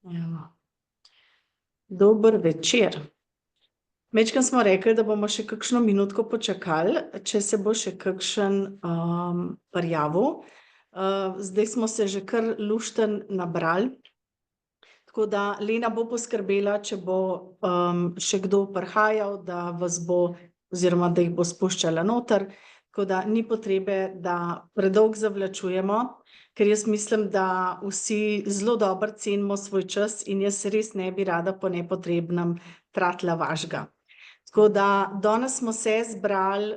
Evo. Dober večer. Večkrat smo rekli, da bomo še kakšno minutko počakali, če se bo še kakšen prijavil. Zdaj smo se že kar luštno nabrali. Tako da Lena bo poskrbela, če bo še kdo prihajal, da vas bo oziroma da jih bo spuščala noter. Tako da ni potrebe, da predolgo zavlačujemo, ker jaz mislim, da vsi zelo dobro cenimo svoj čas in jaz res ne bi rada po nepotrebnem tratila vašega. Tako da danes smo se zbrali,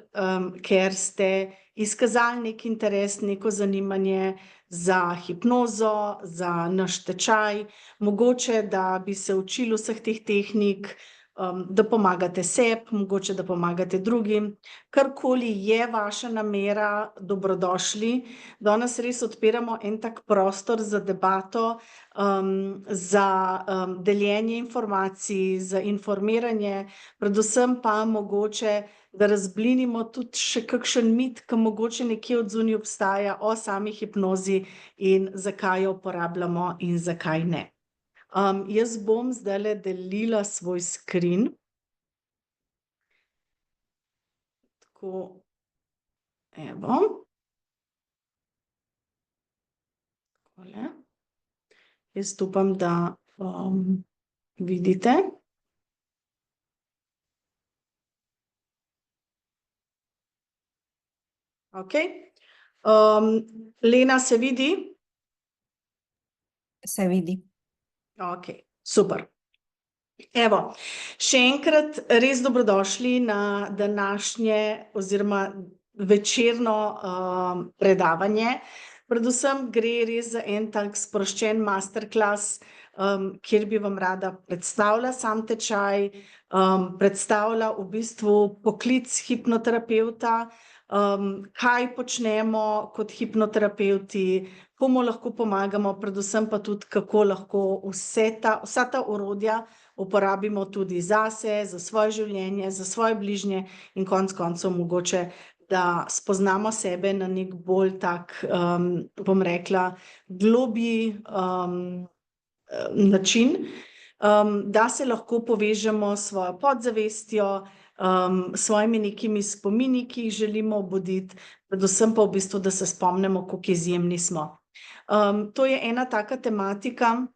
ker ste izkazali neki interes, neko zanimanje za hipnozo, za naš tečaj, mogoče, da bi se učili vseh teh tehnik, da pomagate sebi, mogoče, da pomagate drugim. Karkoli je vaša namera, dobrodošli. Danes res odpiramo en tak prostor za debato, za deljenje informacij, za informiranje, predvsem pa mogoče, da razblinimo tudi še kakšen mit, ki mogoče nekje odzunaj obstaja o sami hipnozi in zakaj jo uporabljamo in zakaj ne. Jaz bom zdajle delila svoj screen. Tako, evo. Takole. Jaz upam, da vidite. Okej. Lena, se vidi? Se vidi. Okej, super. Evo, še enkrat res dobrodošli na današnje oziroma večerno predavanje. Predvsem gre res za en tak sproščen masterclass, kjer bi vam rada predstavila sam tečaj, predstavila v bistvu poklic hipnoterapevta, kaj počnemo kot hipnoterapevti, komu lahko pomagamo, predvsem pa tudi, kako lahko vsa ta orodja uporabimo tudi zase, za svoje življenje, za svoje bližnje in konec koncev mogoče, da spoznamo sebe na neki bolj tak, bom rekla, globlji način, da se lahko povežemo s svojo podzavestjo, svojimi nekimi spomini, ki jih želimo obuditi, predvsem pa v bistvu, da se spomnimo, kako izjemni smo. To je ena taka tematika,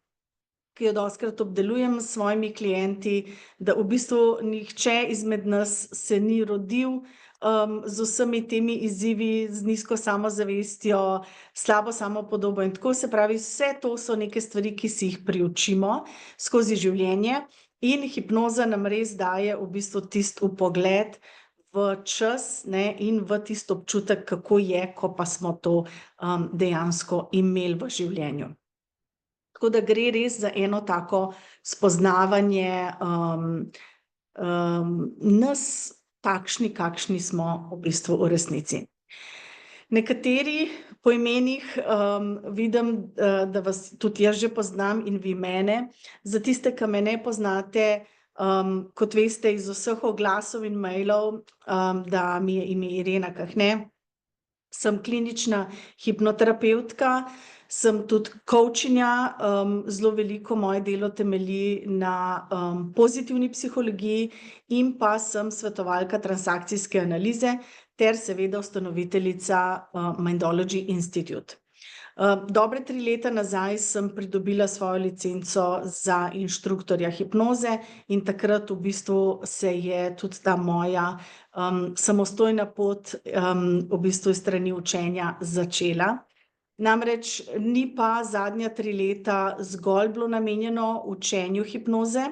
ki jo dostikrat obdelujem s svojimi klienti, da v bistvu nihče izmed nas se ni rodil z vsemi temi izzivi, z nizko samozavestjo, slabo samopodobo in tako, se pravi, vse to so neke stvari, ki si jih priučimo skozi življenje, in hipnoza nam res daje v bistvu tisti vpogled v čas, ne, in v tisti občutek, kako je, ko pa smo to dejansko imeli v življenju. Tako da gre res za eno tako spoznavanje nas, takšni, kakšni smo v bistvu v resnici. Nekateri po imenih vidim, da vas tudi jaz že poznam in vi mene. Za tiste, ki me ne poznate, kot veste iz vseh oglasov in mailov, da mi je ime Irena Kahne. Sem klinična hipnoterapevtka, sem tudi coachinja, zelo veliko moje delo temelji na pozitivni psihologiji in pa sem svetovalka transakcijske analize ter seveda ustanoviteljica Mindology Institute. Dobre 3 leta nazaj sem pridobila svojo licenco za inštruktorja hipnoze in takrat v bistvu se je tudi ta moja samostojna pot v bistvu s strani učenja začela. Namreč ni pa zadnja 3 leta zgolj bilo namenjeno učenju hipnoze.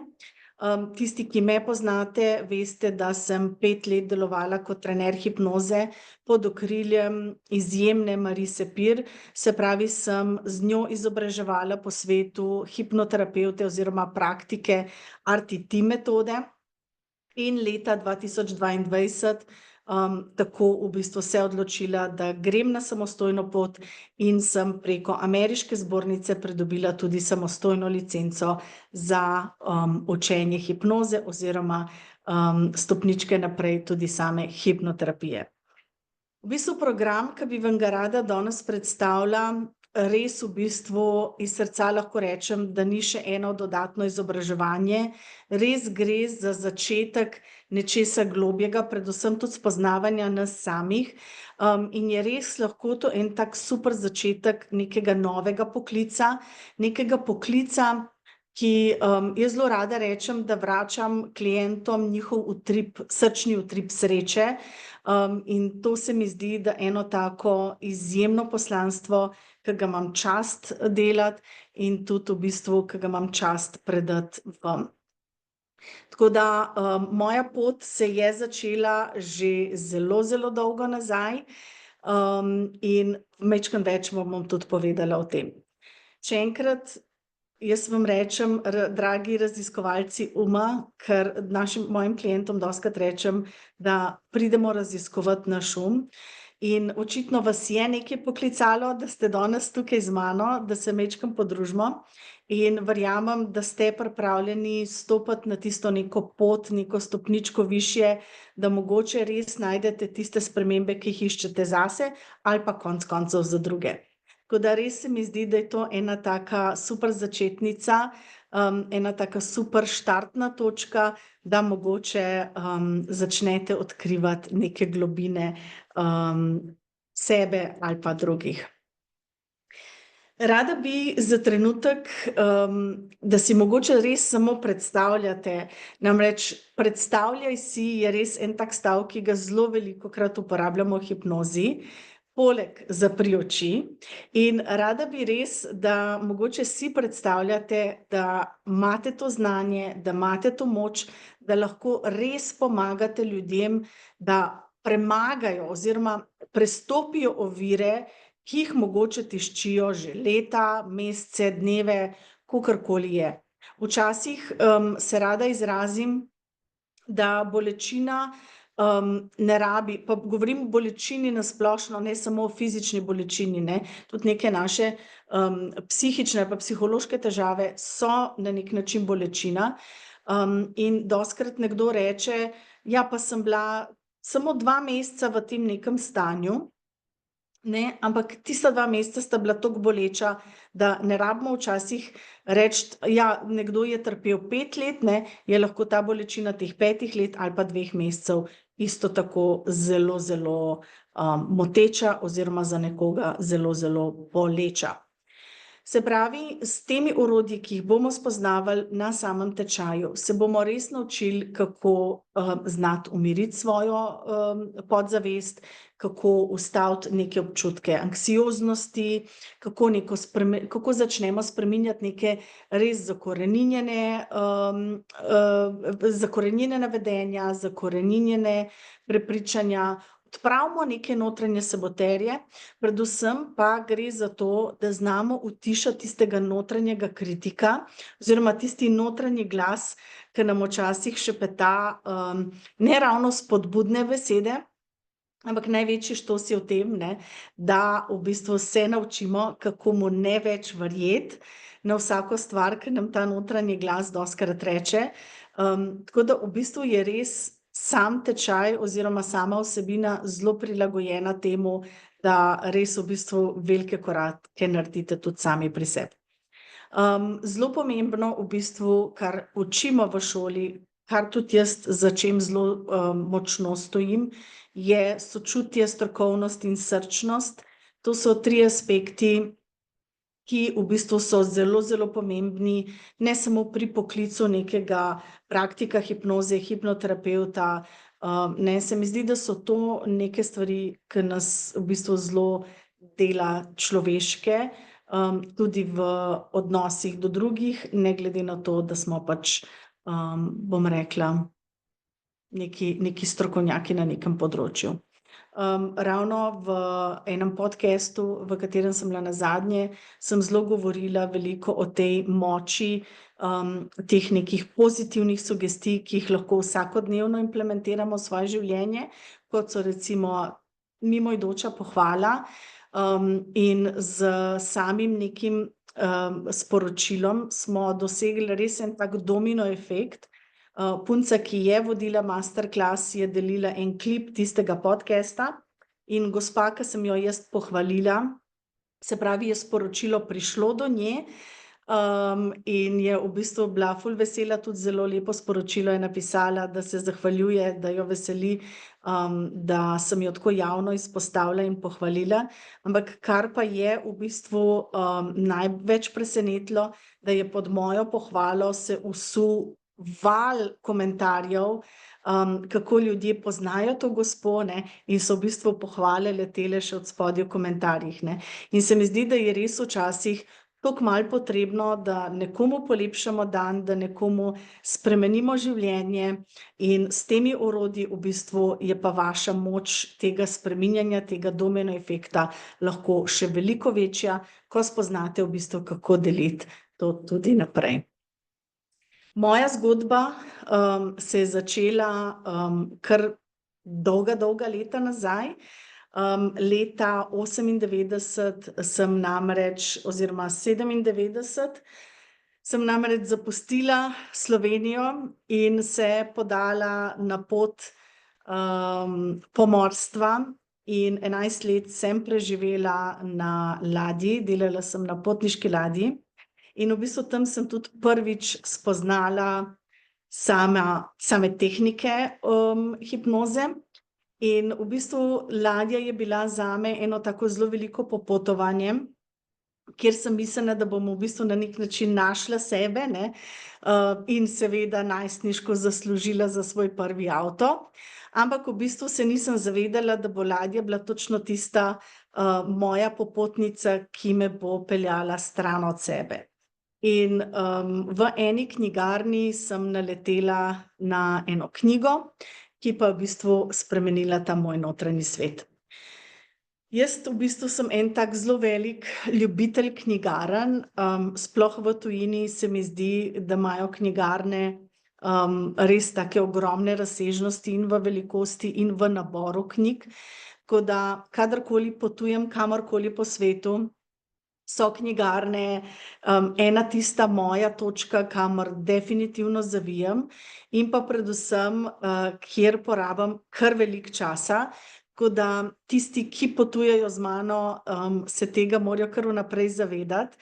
Tisti, ki me poznate, veste, da sem 5 let delovala kot trener hipnoze pod okriljem izjemne Marise Pir, se pravi, sem z njo izobraževala po svetu hipnoterapevte oziroma praktike RTT metode in leta 2022 tako v bistvu se odločila, da grem na samostojno pot in sem preko ameriške zbornice pridobila tudi samostojno licenco za učenje hipnoze oziroma stopničke naprej tudi same hipnoterapije. V bistvu program, ki bi vam ga rada danes predstavila, res v bistvu iz srca lahko rečem, da ni še eno dodatno izobraževanje, res gre za začetek nečesa globjega, predvsem tudi spoznavanja nas samih, in je res lahko to en tak super začetek nekega novega poklica, ki, jaz zelo rada rečem, da vračam klientom njihov utrip, srčni utrip sreče, in to se mi zdi, da eno tako izjemno poslanstvo, ki ga imam čast delati in tudi v bistvu, ki ga imam čast predati vam. Tako da, moja pot se je začela že zelo, zelo dolgo nazaj, in majčkeno več vam bom tudi povedala o tem. Še enkrat, jaz vam rečem, dragi raziskovalci uma, ker mojim klientom dostikrat rečem, da pridemo raziskovat naš in očitno vas je nekaj poklicalo, da ste danes tukaj z mano, da se majčkeno podružimo in verjamem, da ste pripravljeni stopiti na tisto neko pot, neko stopničko višje, da mogoče res najdete tiste spremembe, ki jih iščete zase ali pa konec koncev za druge. Tako da res se mi zdi, da je to ena taka super začetnica, ena taka super štartna točka, da mogoče, začnete odkrivati neke globine, sebe ali pa drugih. Rada bi za trenutek, da si mogoče res samo predstavljate, namreč predstavljaj si je res en tak stavek, ki ga zelo velikokrat uporabljamo v hipnozi, poleg zapri oči, in rada bi res, da mogoče si predstavljate, da imate to znanje, da imate to moč, da lahko res pomagate ljudem, da premagajo oziroma prestopijo ovire, ki jih mogoče tiščijo že leta, mesece, dneve, kakorkoli je. Včasih, se rada izrazim, da bolečina, ne rabi, pa govorim o bolečini na splošno, ne samo o fizični bolečini, ne, tudi neke naše, psihične ali pa psihološke težave so na neki način bolečina, in dostikrat nekdo reče: "Ja, pa sem bila samo 2 meseca v tem nekem stanju." Ne, ampak tista 2 meseca sta bila toliko boleča, da ne rabimo včasih reči: "Ja, nekdo je trpel 5 let, ne, je lahko ta bolečina teh 5 let ali pa 2 mesecev isto tako zelo, zelo, moteča oziroma za nekoga zelo, zelo boleča." Se pravi, s temi orodji, ki jih bomo spoznavali na samem tečaju, se bomo res naučili, kako, znati umiriti svojo, podzavest, kako ustaviti neke občutke anksioznosti, kako začnemo spreminjati neke res zakoreninjena vedenja, zakoreninjene prepričanja, odpravimo neke notranje saboterje, predvsem pa gre za to, da znamo utišati tistega notranjega kritika oziroma tisti notranji glas, ki nam včasih šepeta, ne ravno spodbudne besede, ampak največji štos je v tem, ne, da v bistvu se naučimo, kako mu ne več verjeti na vsako stvar, ki nam ta notranji glas dostikrat reče. Tako da v bistvu je res sam tečaj oziroma sama vsebina zelo prilagojena temu, da res v bistvu velike korake naredite tudi sami pri sebi. Zelo pomembno v bistvu, kar učimo v šoli, kar tudi jaz za čim zelo, močno stojim, je sočutje, strokovnost in srčnost. To so 3 aspekti, ki v bistvu so zelo, zelo pomembni, ne samo pri poklicu nekega praktika hipnoze, hipnoterapevta, ne, se mi zdi, da so to neke stvari, ki nas v bistvu zelo dela človeške, tudi v odnosih do drugih, ne glede na to, da smo pač, bom rekla, neki strokovnjaki na nekem področju. Ravno v enem podcastu, v katerem sem bila nazadnje, sem zelo govorila veliko o tej moči, teh nekih pozitivnih sugestij, ki jih lahko vsakodnevno implementiramo v svoje življenje, kot so recimo mimoidoča pohvala, in s samim nekim, sporočilom smo dosegli res en tak domino efekt. Punca, ki je vodila masterclass, je delila en klip tistega podcasta in gospa, ki sem jo jaz pohvalila, Se pravi, je sporočilo prišlo do nje, in je v bistvu bila ful vesela, tudi zelo lepo sporočilo je napisala, da se zahvaljuje, da jo veseli, da sem jo tako javno izpostavila in pohvalila. Ampak kar pa je v bistvu, največ presenetilo, da je pod mojo pohvalo se vsul val komentarjev, kako ljudje poznajo to gospo, ne, in so v bistvu pohvale letele še odspodaj v komentarjih, ne. In se mi zdi, da je res včasih toliko malo potrebno, da nekomu polepšamo dan, da nekomu spremenimo življenje, in s temi orodji v bistvu je pa vaša moč tega spreminjanja, tega domino efekta lahko še veliko večja, ko spoznate v bistvu, kako deliti to tudi naprej. Moja zgodba, se je začela, kar dolga leta nazaj. Leta 98 sem namreč, oziroma 97, sem namreč zapustila Slovenijo in se podala na pot, pomorstva, in 11 let sem preživela na ladji, delala sem na potniški ladji. In v bistvu tam sem tudi prvič spoznala same tehnike, hipnoze. In v bistvu ladja je bila zame eno tako zelo veliko popotovanje, kjer sem mislila, da bom v bistvu na neki način našla sebe, ne, in seveda najstniško zaslužila za svoj prvi avto. Ampak v bistvu se nisem zavedala, da bo ladja bila točno tista, moja popotnica, ki me bo peljala stran od sebe. In, v eni knjigarni sem naletela na eno knjigo, ki pa je v bistvu spremenila ta moj notranji svet. Jaz v bistvu sem en tak zelo velik ljubitelj knjigarn, sploh v tujini se mi zdi, da imajo knjigarne, res take ogromne razsežnosti in v velikosti in v naboru knjig. Tako da kadarkoli potujem kamorkoli po svetu, so knjigarne, ena tista moja točka, kamor definitivno zavijam, in pa predvsem, kjer porabim kar veliko časa. Tako da tisti, ki potujejo z mano, se tega morajo kar vnaprej zavedati,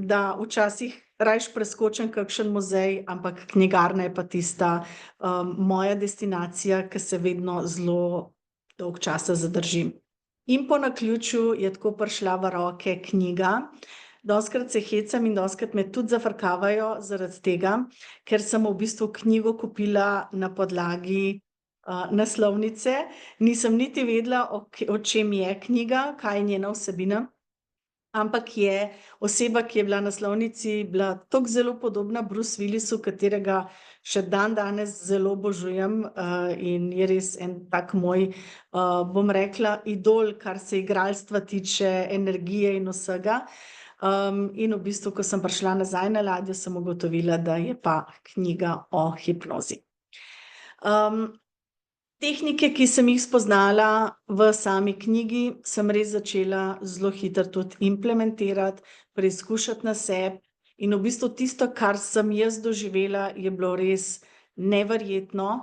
da včasih rajši preskočim kakšen muzej, ampak knjigarna je pa tista, moja destinacija, ke se vedno zelo dolgo časa zadržim. In po naključju je tako prišla v roke knjiga. Dostikrat se hecam in dostikrat me tudi zafrkavajo zaradi tega, ker sem v bistvu knjigo kupila na podlagi, naslovnice. Nisem niti vedela, o čem je knjiga, kaj je njena vsebina, ampak je oseba, ki je bila na naslovnici, bila tako zelo podobna Bruce Willisu, katerega še dandanes zelo obožujem, in je res en tak moj, bom rekla, idol, kar se igralstva tiče, energije in vsega. In v bistvu, ko sem prišla nazaj na ladjo, sem ugotovila, da je pa knjiga o hipnozi. Tehnike, ki sem jih spoznala v sami knjigi, sem res začela zelo hitro tudi implementirati, preizkušati na sebi. In v bistvu tisto, kar sem jaz doživela, je bilo res neverjetno.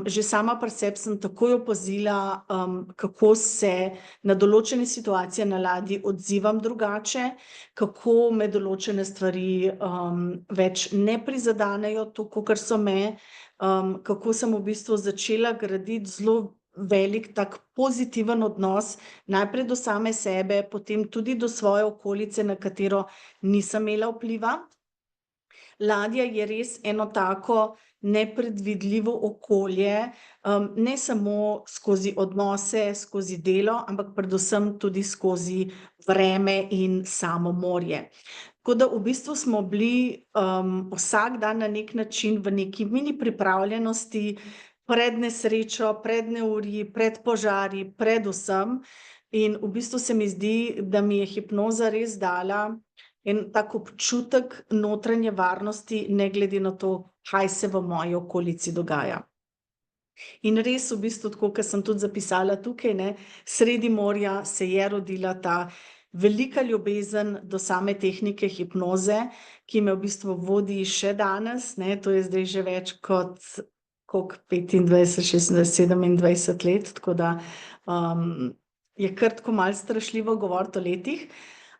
Že sama pri sebi sem takoj opazila, kako se na določene situacije na ladji odzivam drugače, kako me določene stvari, več ne prizadenejo, tako kakor so me, kako sem v bistvu začela graditi zelo velik tak pozitiven odnos, najprej do same sebe, potem tudi do svoje okolice, na katero nisem imela vpliva. Ladja je res eno tako nepredvidljivo okolje, ne samo skozi odnose, skozi delo, ampak predvsem tudi skozi vreme in samo morje. Tako da v bistvu smo bili, vsak dan na neki način v neki mini pripravljenosti pred nesrečo, pred neurji, pred požari, pred vsem. In v bistvu se mi zdi, da mi je hipnoza res dala en tak občutek notranje varnosti, ne glede na to, kaj se v moji okolici dogaja. In res v bistvu, tako kot sem tudi zapisala tukaj, ne, sredi morja se je rodila ta velika ljubezen do same tehnike hipnoze, ki me v bistvu vodi še danes, ne, to je zdaj že več kot, koliko, 25, 26, 27 let, tako da, je kar tako malo strašljivo govoriti o letih,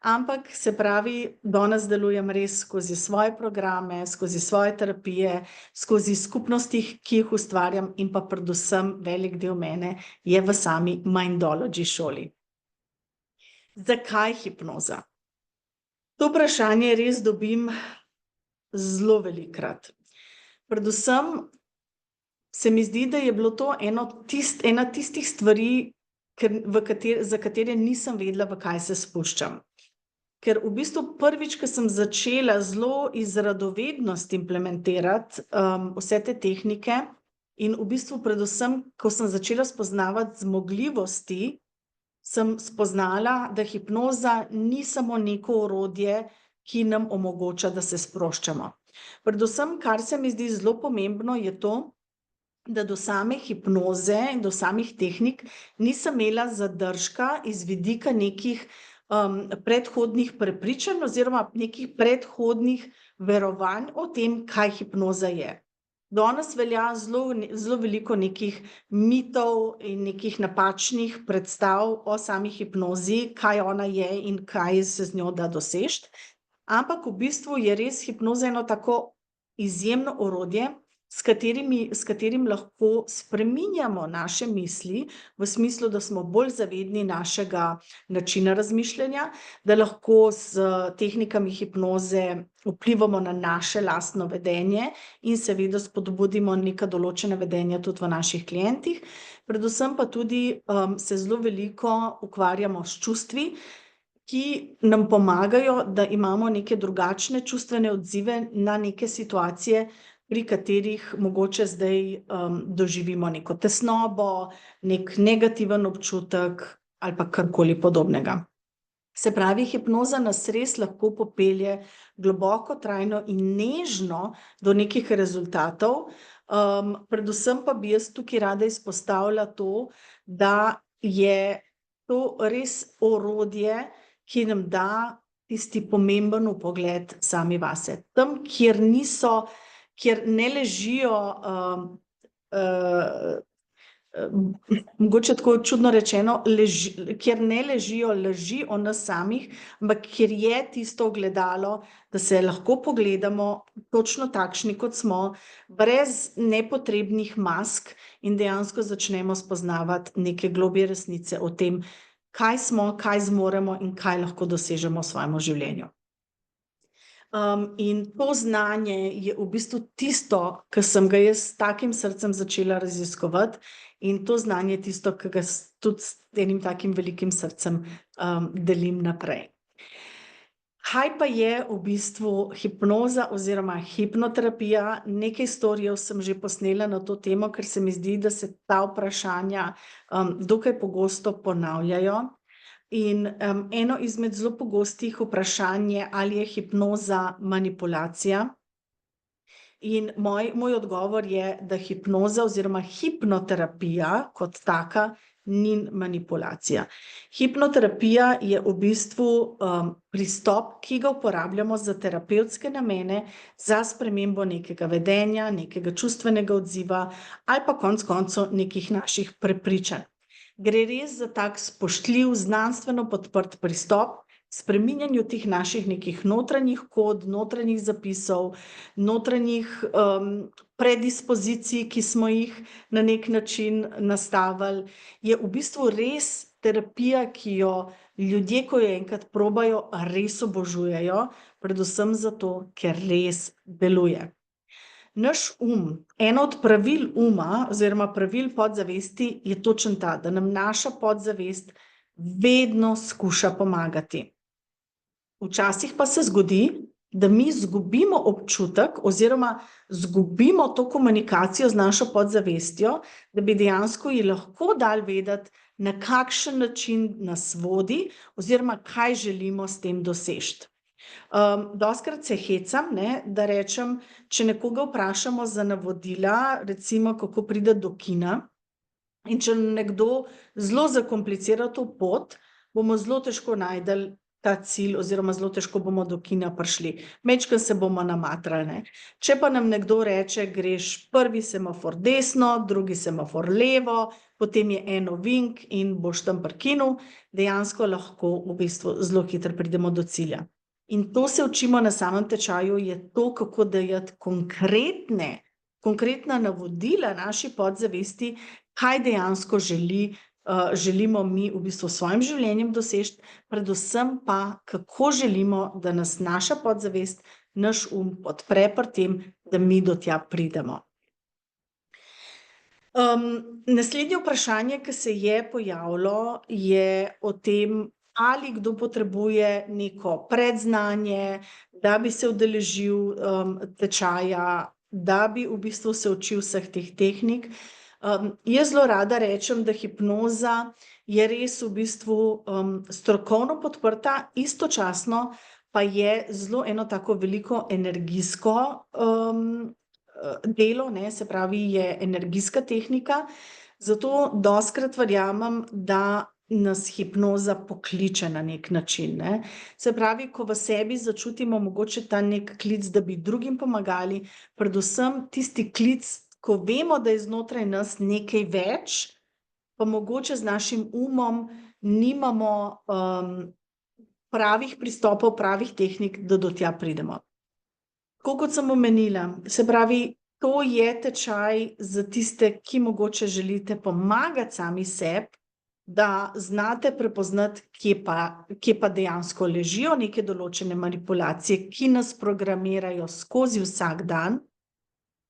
ampak se pravi, danes delujem res skozi svoje programe, skozi svoje terapije, skozi skupnosti, ki jih ustvarjam, in pa predvsem velik del mene je v sami Mindology šoli. Zakaj hipnoza? To vprašanje res dobim zelo velikokrat. Predvsem se mi zdi, da je bilo to ena tistih stvari, za katere nisem vedela, v kaj se spuščam. Ker v bistvu prvič, ko sem začela zelo iz radovednosti implementirati vse te tehnike in v bistvu predvsem, ko sem začela spoznavati zmogljivosti, sem spoznala, da hipnoza ni samo neko orodje, ki nam omogoča, da se sproščamo. Predvsem, kar se mi zdi zelo pomembno, je to, da do same hipnoze in do samih tehnik nisem imela zadržka iz vidika nekih predhodnih prepričanj oziroma nekih predhodnih verovanj o tem, kaj hipnoza je. Danes velja zelo veliko nekih mitov in nekih napačnih predstav o sami hipnozi, kaj ona je in kaj se z njo da doseči. Ampak v bistvu je res hipnoza eno tako izjemno orodje, s katerim lahko spreminjamo naše misli, v smislu, da smo bolj zavedni našega načina razmišljanja, da lahko s tehnikami hipnoze vplivamo na naše lastno vedenje in seveda spodbudimo neka določena vedenja tudi v naših klientih. Predvsem pa tudi se zelo veliko ukvarjamo s čustvi, ki nam pomagajo, da imamo neke drugačne čustvene odzive na neke situacije, pri katerih mogoče zdaj doživimo neko tesnobo, nek negativen občutek ali pa karkoli podobnega. Se pravi, hipnoza nas res lahko popelje globoko, trajno in nežno do nekih rezultatov. Predvsem pa bi jaz tukaj rada izpostavila to, da je to res orodje, ki nam da tisti pomemben vpogled sami vase. Tam, kjer ne ležijo, mogoče tako čudno rečeno, kjer ne ležijo laži o nas samih, ampak kjer je tisto ogledalo, da se lahko pogledamo točno takšni, kot smo, brez nepotrebnih mask in dejansko začnemo spoznavati neke globje resnice o tem, kaj smo, kaj zmoremo in kaj lahko dosežemo v svojem življenju. In to znanje je v bistvu tisto, ki sem ga jaz s takim srcem začela raziskovati, in to znanje je tisto, ki ga tudi s enim takim velikim srcem delim naprej. Kaj pa je v bistvu hipnoza oziroma hipnoterapija? Nekaj storijev sem že posnela na to temo, ker se mi zdi, da se ta vprašanja dokaj pogosto ponavljajo. In eno izmed zelo pogostih vprašanj je, ali je hipnoza manipulacija. In moj odgovor je, da hipnoza oziroma hipnoterapija kot taka ni manipulacija. Hipnoterapija je v bistvu pristop, ki ga uporabljamo za terapevtske namene, za spremembo nekega vedenja, nekega čustvenega odziva ali pa konec koncev nekih naših prepričanj. Gre res za tak spoštljiv, znanstveno podprt pristop spreminjanju teh naših nekih notranjih kod, notranjih zapisov, notranjih predispozicij, ki smo jih na nek način nastavili. Je v bistvu res terapija, ki jo ljudje, ko jo enkrat probajo, res obožujejo, predvsem zato, ker res deluje. Naš eno od pravil oziroma pravil podzavesti je točno ta, da nam naša podzavest vedno skuša pomagati. Včasih pa se zgodi, da mi izgubimo občutek oziroma izgubimo to komunikacijo z našo podzavestjo, da bi dejansko ji lahko dali vedeti, na kakšen način nas vodi oziroma kaj želimo s tem doseči. Dostikrat se hecam, da rečem, če nekoga vprašamo za navodila, recimo kako priti do kina, in če nekdo zelo zakomplicira to pot, bomo zelo težko našli ta cilj oziroma zelo težko bomo do kina prišli. Majčkeno se bomo namatrali, ne. Če pa nam nekdo reče, greš prvi semafor desno, drugi semafor levo, potem je en ovink in boš tam pri kinu, dejansko lahko v bistvu zelo hitro pridemo do cilja. In to se učimo na samem tečaju, je to, kako dajati konkretna navodila naši podzavesti, kaj dejansko želimo mi v bistvu s svojim življenjem doseči, predvsem pa, kako želimo, da nas naša podzavest, naš podpre pri tem, da mi do tja pridemo. Naslednje vprašanje, ki se je pojavilo, je o tem, ali kdo potrebuje neko predznanje, da bi se udeležil tečaja, da bi v bistvu se učil vseh teh tehnik. Jaz zelo rada rečem, da hipnoza je res v bistvu strokovno podprta, istočasno pa je zelo eno tako veliko energijsko delo, ne, se pravi, je energijska tehnika, zato dostikrat verjamem, da nas hipnoza pokliče na neki način, ne. Se pravi, ko v sebi začutimo mogoče ta neki klic, da bi drugim pomagali, predvsem tisti klic, ko vemo, da je znotraj nas nekaj več, pa mogoče z našim nimamo pravih pristopov, pravih tehnik, da do tja pridemo. Tako kot sem omenila, se pravi, to je tečaj za tiste, ki mogoče želite pomagati sami sebi, da znate prepoznati, kje pa dejansko ležijo neke določene manipulacije, ki nas programirajo skozi vsak dan.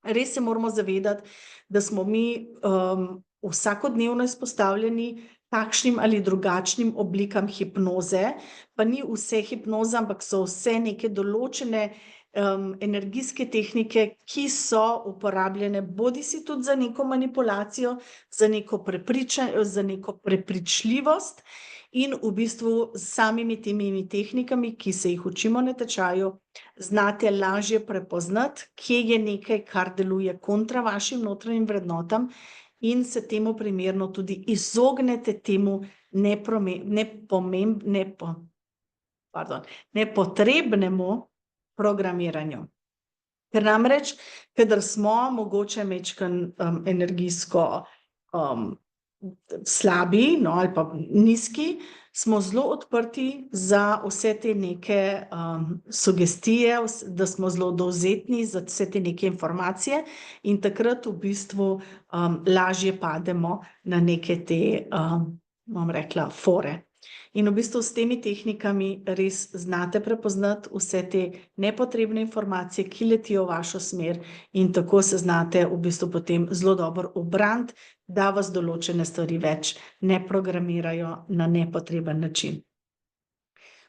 Res se moramo zavedati, da smo mi vsakodnevno izpostavljeni takšnim ali drugačnim oblikam hipnoze, pa ni vse hipnoza, ampak so vse neke določene energijske tehnike, ki so uporabljene bodisi tudi za neko manipulacijo, za neko prepričljivost in v bistvu s samimi temi tehnikami, ki se jih učimo na tečaju, znate lažje prepoznati, kje je nekaj, kar deluje kontra vašim notranjim vrednotam in se temu primerno tudi izognete temu nepotrebnemu programiranju. Ker namreč, kadar smo mogoče majčkeno energijsko slabi, no, ali pa nizki, smo zelo odprti za vse te neke sugestije, da smo zelo dovzetni za vse te neke informacije in takrat v bistvu lažje pademo na neke te, bom rekla, fore. In v bistvu s temi tehnikami res znate prepoznati vse te nepotrebne informacije, ki letijo v vašo smer in tako se znate v bistvu potem zelo dobro ubraniti, da vas določene stvari več ne programirajo na nepotreben način.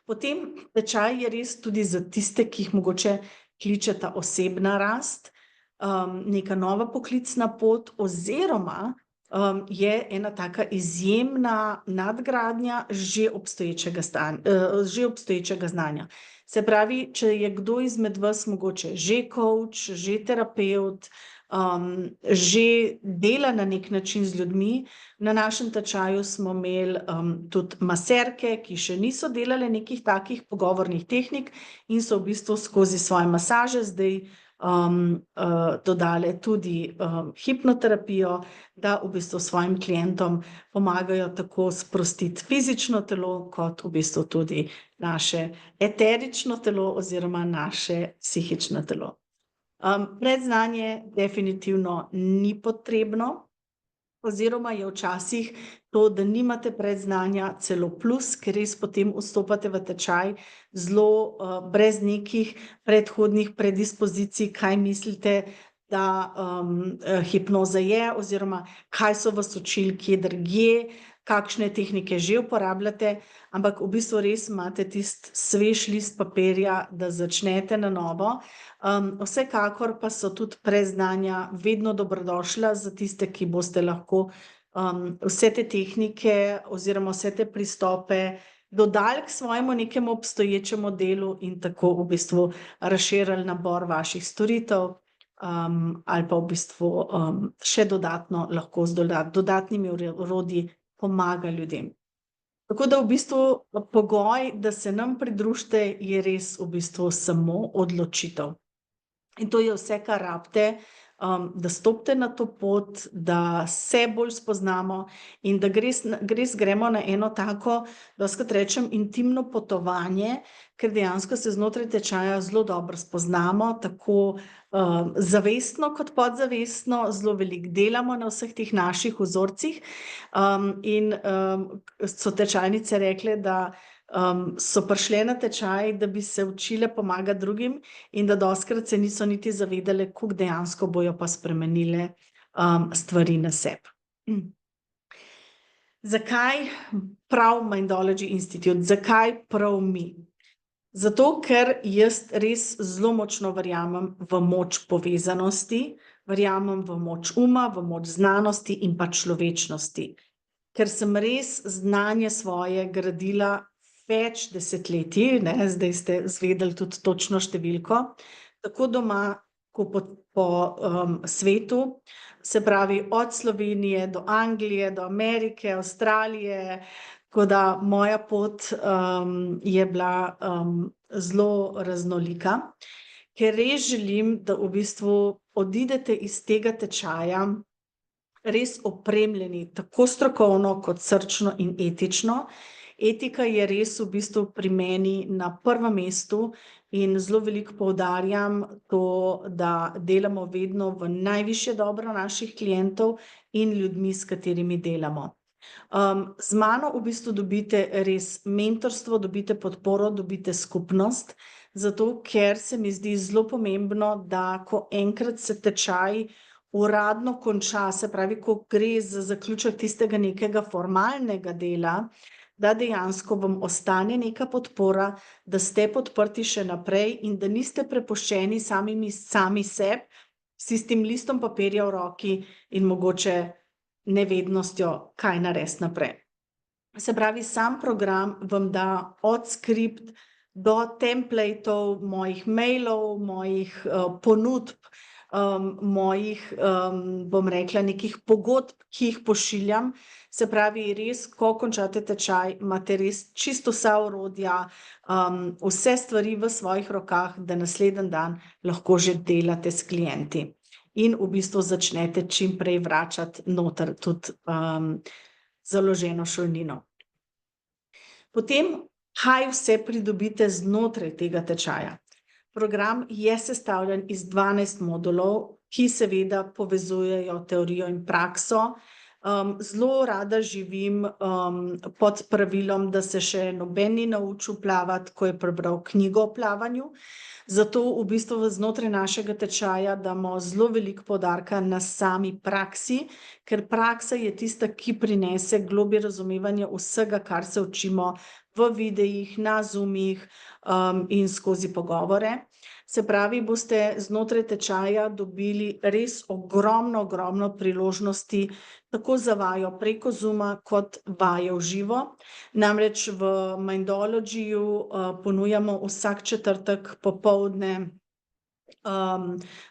Potem tečaj je res tudi za tiste, ki jih mogoče kličeta osebna rast, neka nova poklicna pot oziroma je ena taka izjemna nadgradnja že obstoječega znanja. Se pravi, če je kdo izmed vas mogoče že coach, že terapevt, že dela na neki način z ljudmi, na našem tečaju smo imeli tudi maserke, ki še niso delale nekih takih pogovornih tehnik in so v bistvu skozi svoje masaže zdaj dodale tudi hipnoterapijo, da v bistvu svojim klientom pomagajo tako sprostiti fizično telo, kot v bistvu tudi naše eterično telo oziroma naše psihično telo. Predznanje definitivno ni potrebno oziroma je včasih to, da nimate predznanja, celo plus, ker res potem vstopate v tečaj zelo brez nekih predhodnih predispozicij, kaj mislite, da hipnoza je oziroma kaj so vas učili, kje drugje, kakšne tehnike že uporabljate, ampak v bistvu res imate tisti svež list papirja, da začnete na novo. Vsekakor pa so tudi predznanja vedno dobrodošla za tiste, ki boste lahko vse te tehnike oziroma vse te pristope dodali k svojemu nekemu obstoječemu delu in tako v bistvu razširili nabor vaših storitev ali pa v bistvu še dodatno lahko z dodatnimi orodji pomaga ljudem. Tako da v bistvu pogoj, da se nam pridružite, je res v bistvu samo odločitev. In to je vse, kar rabite, da stopite na to pot, da se bolj spoznamo in da gremo na eno tako, dostikrat rečem, intimno potovanje, ker dejansko se znotraj tečaja zelo dobro spoznamo, tako zavestno kot podzavestno, zelo veliko delamo na vseh teh naših vzorcih. In so tečajnice rekle, da so prišle na tečaj, da bi se učile pomagati drugim in da dostikrat se niso niti zavedale, koliko dejansko bojo pa spremenile stvari na sebi. Zakaj prav Mindology Institute? Zakaj prav mi? Zato, ker jaz res zelo močno verjamem v moč povezanosti, verjamem v moč uma, v moč znanosti in pa človečnosti. Ker sem res znanje svoje gradila več desetletij, zdaj ste izvedeli tudi točno številko, tako doma, kot po svetu, se pravi od Slovenije do Anglije, do Amerike, Avstralije, tako da moja pot je bila zelo raznolika, ker res želim, da v bistvu odidete iz tega tečaja res opremljeni, tako strokovno kot srčno in etično. Etika je res v bistvu pri meni na prvem mestu in zelo veliko poudarjam to, da delamo vedno v najvišje dobro naših klientov in ljudmi, s katerimi delamo. Z mano v bistvu dobite res mentorstvo, dobite podporo, dobite skupnost, zato ker se mi zdi zelo pomembno, da ko enkrat se tečaj uradno konča, se pravi, ko gre za zaključek tistega nekega formalnega dela, da dejansko vam ostane neka podpora, da ste podprti še naprej in da niste prepuščeni sami sebi, s tistim listom papirja v roki in mogoče nevednostjo, kaj narediti naprej. Se pravi, sam program vam da od skript do templatov, mojih mailov, mojih ponudb, mojih, bom rekla, nekih pogodb, ki jih pošiljam. Se pravi, res, ko končate tečaj, imate res čisto vsa orodja, vse stvari v svojih rokah, da naslednji dan lahko že delate s klienti. In v bistvu začnete čim prej vračati noter tudi založeno šolnino. Potem, kaj vse pridobite znotraj tega tečaja? Program je sestavljen iz 12 modulov, ki seveda povezujejo teorijo in prakso. Zelo rada živim pod pravilom, da se še noben ni naučil plavati, ko je prebral knjigo o plavanju. Zato v bistvu znotraj našega tečaja damo zelo veliko poudarka na sami praksi, ker praksa je tista, ki prinese globlje razumevanje vsega, kar se učimo v videih, na Zoomih in skozi pogovore. Se pravi, boste znotraj tečaja dobili res ogromno priložnosti, tako za vajo preko Zooma kot vaje v živo. Namreč v Mindologyju ponujamo vsak četrtek popoldne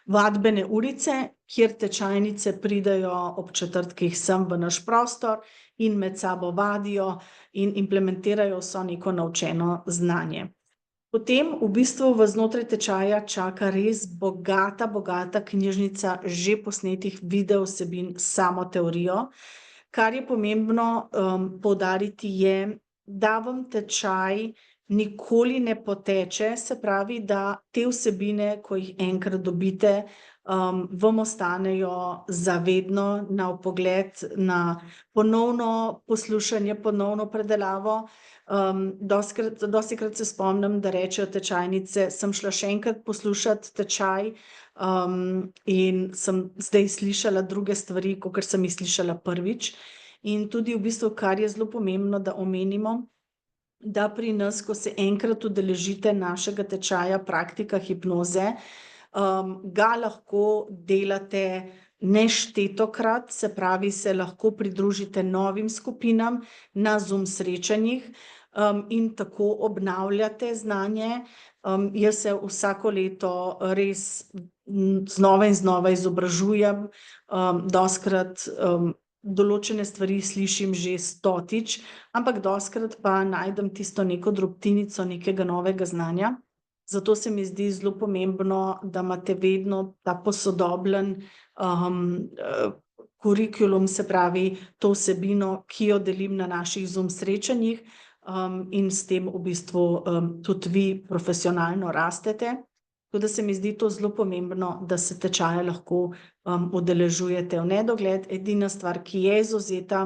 vadbene urice, kjer tečajnice pridejo ob četrtkih sem v naš prostor in med sabo vadijo in implementirajo vso neko naučeno znanje. Potem v bistvu znotraj tečaja čaka res bogata knjižnica že posnetih video vsebin s samo teorijo. Kar je pomembno poudariti je, da vam tečaj nikoli ne poteče, se pravi, da te vsebine, ko jih enkrat dobite, vam ostanejo za vedno na vpogled, na ponovno poslušanje, ponovno predelavo. Dostikrat se spomnim, da rečejo tečajnice, sem šla še enkrat poslušati tečaj in sem zdaj slišala druge stvari, kakor sem jih slišala prvič. In tudi v bistvu, kar je zelo pomembno, da omenimo, da pri nas, ko se enkrat udeležite našega tečaja praktika hipnoze, ga lahko delate neštetokrat, se pravi, se lahko pridružite novim skupinam na Zoom srečanjih in tako obnavljate znanje. Jaz se vsako leto res znova in znova izobražujem, dostikrat določene stvari slišim že stotič, ampak dostikrat pa najdem tisto neko drobtinico nekega novega znanja. Zato se mi zdi zelo pomembno, da imate vedno ta posodobljen kurikulum, se pravi to vsebino, ki jo delim na naših Zoom srečanjih, in s tem v bistvu tudi vi profesionalno rastete. Tako da se mi zdi to zelo pomembno, da se tečaja lahko udeležujete v nedogled. Edina stvar, ki je izvzeta,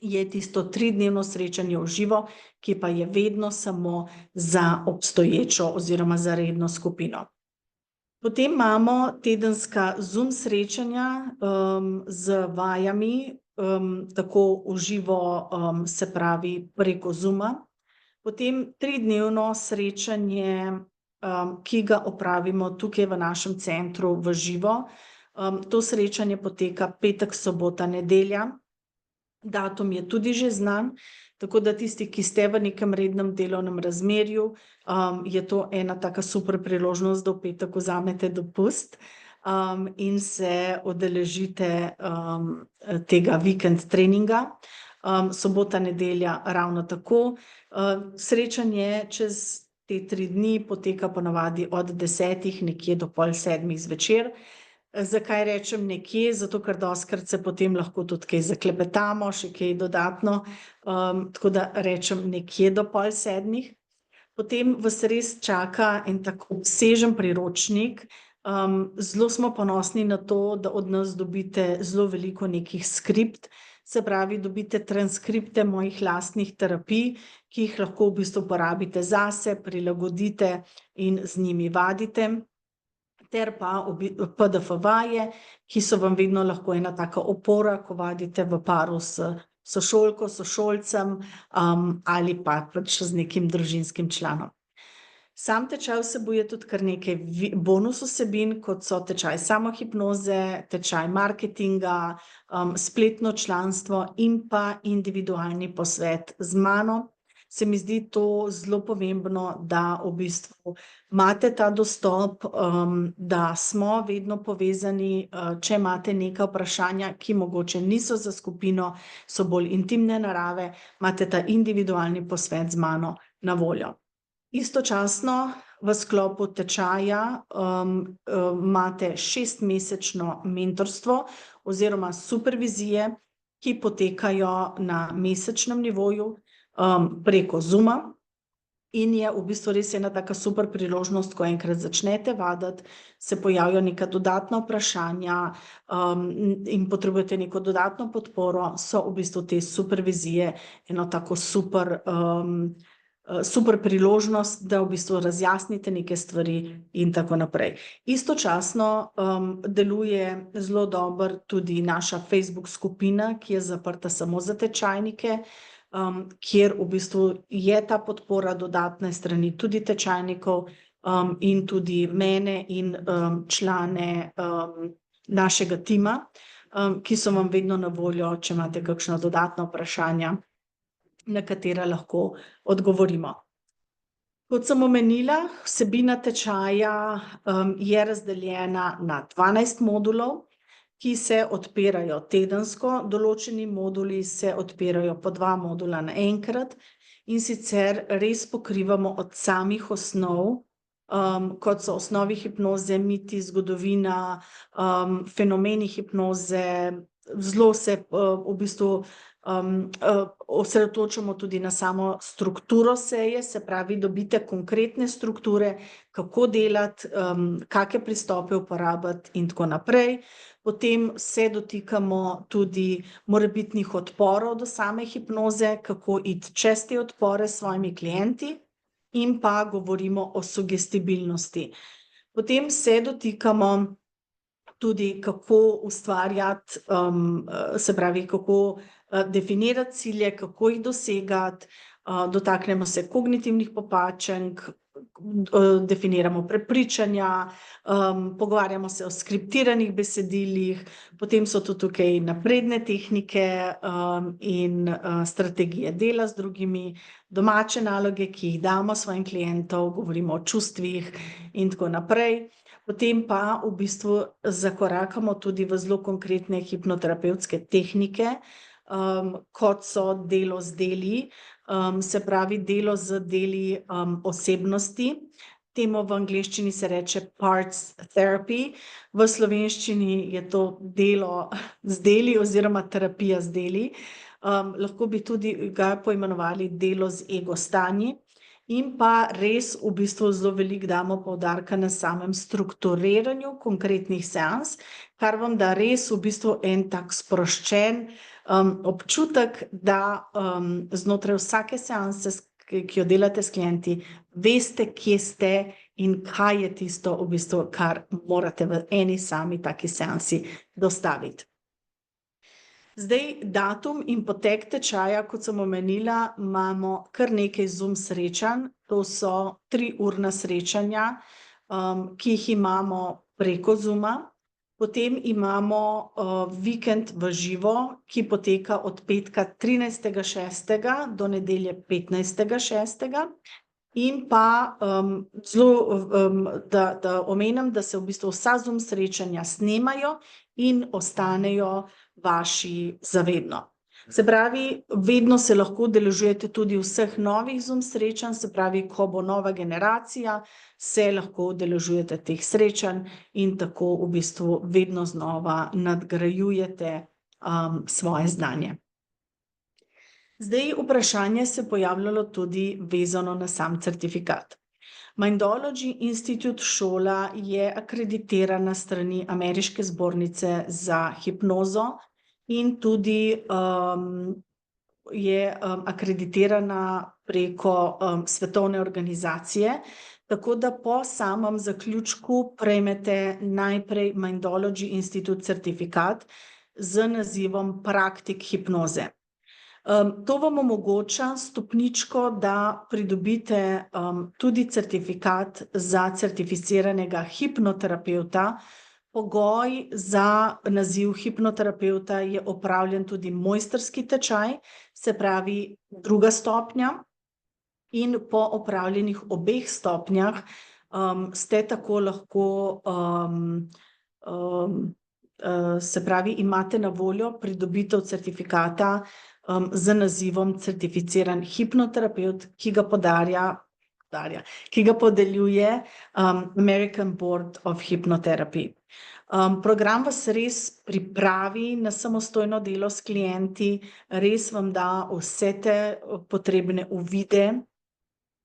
je tisto 3-dnevno srečanje v živo, ki pa je vedno samo za obstoječo oziroma za redno skupino. Potem imamo tedenska Zoom srečanja z vajami, tako v živo, se pravi preko Zooma. Potem 3-dnevno srečanje, ki ga opravimo tukaj v našem centru v živo. To srečanje poteka petek, sobota, nedelja. Datum je tudi že znan, tako da tisti, ki ste v nekem rednem delovnem razmerju, je to ena taka super priložnost, da v petek vzamete dopust in se udeležite tega vikend treninga. Sobota, nedelja ravno tako. Srečanje čez te 3 dni poteka ponavadi od 10 nekje do pol 7 zvečer. Zakaj rečem nekje? Zato, ker dostikrat se potem lahko tudi kaj zaklepetamo, še kaj dodatno, tako da rečem nekje do pol 7. Potem vas res čaka en tak obsežen priročnik. Zelo smo ponosni na to, da od nas dobite zelo veliko nekih skript, se pravi, dobite transkripte mojih lastnih terapij, ki jih lahko v bistvu uporabite zase, prilagodite in z njimi vadite. Ter pa PDF vaje, ki so vam vedno lahko ena taka opora, ko vadite v paru s sošolko, sošolcem ali pa pač z nekim družinskim članom. Sam tečaj vsebuje tudi kar nekaj bonus vsebin, kot so tečaj samohipnoze, tečaj marketinga, spletno članstvo in pa individualni posvet z mano. Se mi zdi to zelo pomembno, da v bistvu imate ta dostop, da smo vedno povezani, če imate neka vprašanja, ki mogoče niso za skupino, so bolj intimne narave, imate ta individualni posvet z mano na voljo. Istočasno v sklopu tečaja imate 6-mesečno mentorstvo oziroma supervizije, ki potekajo na mesečnem nivoju, preko Zooma, in je v bistvu res ena taka super priložnost, ko enkrat začnete vaditi, se pojavijo neka dodatna vprašanja in potrebujete neko dodatno podporo, so v bistvu te supervizije eno tako super priložnost, da v bistvu razjasnite neke stvari in tako naprej. Istočasno deluje zelo dobro tudi naša Facebook skupina, ki je zaprta samo za tečajnike, kjer v bistvu je ta podpora dodatna strani tudi tečajnikov in tudi mene in člane našega tima, ki so vam vedno na voljo, če imate kakšna dodatna vprašanja, na katera lahko odgovorimo. Kot sem omenila, vsebina tečaja je razdeljena na 12 modulov, ki se odpirajo tedensko, določeni moduli se odpirajo po 2 modula naenkrat, in sicer res pokrivamo od samih osnov, kot so osnovi hipnoze, miti, zgodovina, fenomeni hipnoze, zelo se v bistvu osredotočamo tudi na samo strukturo seje, se pravi, dobite konkretne strukture, kako delati, kake pristope uporabiti in tako naprej. Potem se dotikamo tudi morebitnih odporov do same hipnoze, kako iti čez te odpore s svojimi klienti, in pa govorimo o sugestibilnosti. Potem se dotikamo tudi, kako ustvarjati, se pravi, kako definirati cilje, kako jih dosegati, dotaknemo se kognitivnih popačenk, definiramo prepričanja, pogovarjamo se o skriptiranih besedilih, potem so tu tukaj napredne tehnike, in, strategije dela z drugimi, domače naloge, ki jih damo svojim klientom, govorimo o čustvih in tako naprej. Potem pa v bistvu zakorakamo tudi v zelo konkretne hipnoterapevtske tehnike, kot so delo z deli, se pravi delo z deli, osebnosti. Temu v angleščini se reče parts therapy, v slovenščini je to delo z deli oziroma terapija z deli. Lahko bi tudi ga poimenovali delo z ego stanji. In pa res v bistvu zelo veliko damo poudarka na samem strukturiranju konkretnih seans, kar vam da res v bistvu en tak sproščen, občutek, da, znotraj vsake seanse, ki jo delate s klienti, veste, kje ste in kaj je tisto v bistvu, kar morate v eni sami taki seansi dostaviti. Zdaj, datum in potek tečaja, kot sem omenila, imamo kar nekaj Zoom srečanj, to so 3-urna srečanja, ki jih imamo preko Zooma. Potem imamo, vikend v živo, ki poteka od petka 13.6. do nedelje 15.6. In pa, zelo, da omenim, da se v bistvu vsa Zoom srečanja snemajo in ostanejo vaši za vedno. Se pravi, vedno se lahko udeležujete tudi vseh novih Zoom srečanj, se pravi, ko bo nova generacija, se lahko udeležujete teh srečanj in tako v bistvu vedno znova nadgrajujete, svoje znanje. Zdaj, vprašanje se je pojavljalo tudi vezano na sam certifikat. Mindology Institute šola je akreditirana s strani Ameriške zbornice za hipnozo in tudi, je, akreditirana preko, svetovne organizacije, tako da po samem zaključku prejmete najprej Mindology Institute certifikat z nazivom praktik hipnoze. To vam omogoča stopničko, da pridobite, tudi certifikat za certificiranega hipnoterapevta. Pogoj za naziv hipnoterapevta je opravljen tudi mojstrski tečaj, se pravi 2. stopnja. In po opravljenih obeh stopnjah, ste tako lahko, se pravi, imate na voljo pridobitev certifikata, z nazivom certificiran hipnoterapevt, ki ga ki ga podeljuje, American Board of Hypnotherapy. Program vas res pripravi na samostojno delo s klienti, res vam da vse te potrebne uvide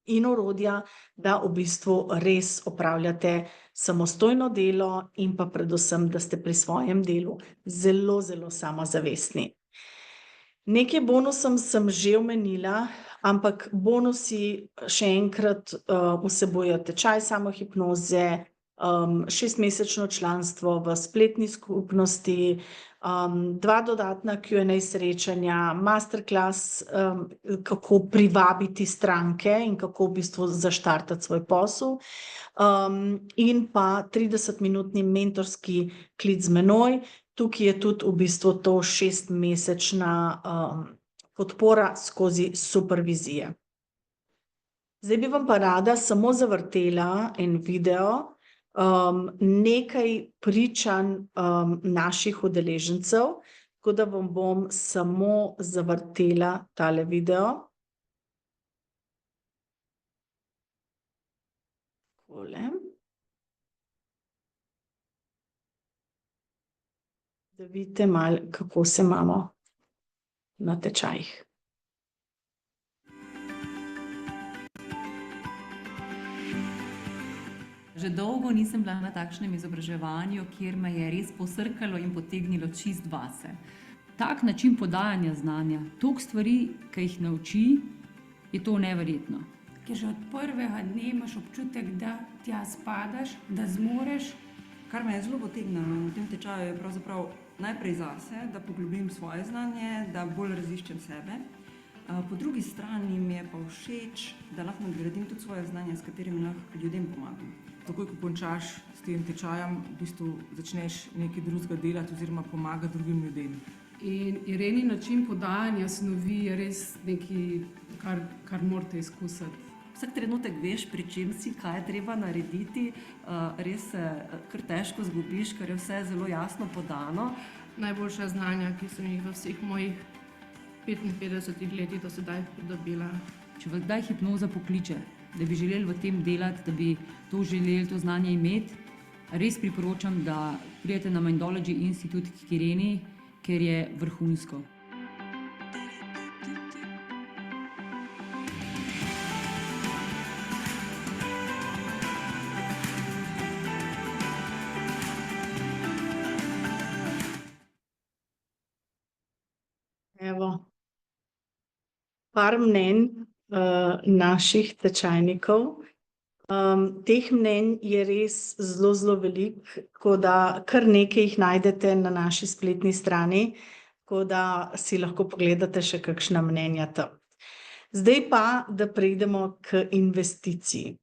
in orodja, da v bistvu res opravljate samostojno delo in pa predvsem, da ste pri svojem delu zelo, zelo samozavestni. Nekaj bonusov sem že omenila, ampak bonusi še enkrat, vsebujejo tečaj samohipnoze, 6-mesečno članstvo v spletni skupnosti, 2 dodatna Q&A srečanja, masterclass, kako privabiti stranke in kako v bistvu zaštartati svoj posel, in pa 30-minutni mentorski klic z menoj. Tukaj je tudi v bistvu to 6-mesečna, podpora skozi supervizije. Zdaj bi vam pa rada samo zavrtela en video, nekaj pričanj, naših udeležencev, tako da vam bom samo zavrtela tale video. Takole. Da vidite malo, kako se imamo na tečajih. Že dolgo nisem bila na takšnem izobraževanju, kjer me je res posrkalo in potegnilo čist vase. Tak način podajanja znanja, toliko stvari, ki jih nauči, je to neverjetno. Ker že od prvega dne imaš občutek, da tja spadaš, da zmoreš. Kar me je zelo potegnilo na tem tečaju, je pravzaprav najprej zase, da poglobim svoje znanje, da bolj raziščem sebe. Po drugi strani mi je pa všeč, da lahko nadgradim tudi svoje znanje, s katerim lahko ljudem pomagam. Takoj, ko končaš s tem tečajem, v bistvu začneš nekaj drugega delati oziroma pomagati drugim ljudem. In Ireni način podajanja snovi je res nekaj, kar morate izkusiti. Vsak trenutek veš, pri čem si, kaj je treba narediti, res se kar težko zgubiš, ker je vse zelo jasno podano. Najboljša znanja, ki sem jih v vseh mojih 55 letih do sedaj pridobila. Če vas kdaj hipnoza pokliče, da bi želeli v tem delati, da bi to želeli, to znanje imeti, res priporočam, da pridete na Mindology Institute k Ireni, ker je vrhunsko. Evo, par mnenj naših tečajnikov. Teh mnenj je res zelo, zelo veliko, tako da kar nekaj jih najdete na naši spletni strani, tako da si lahko pogledate še kakšna mnenja tam. Zdaj pa, da preidemo k investiciji.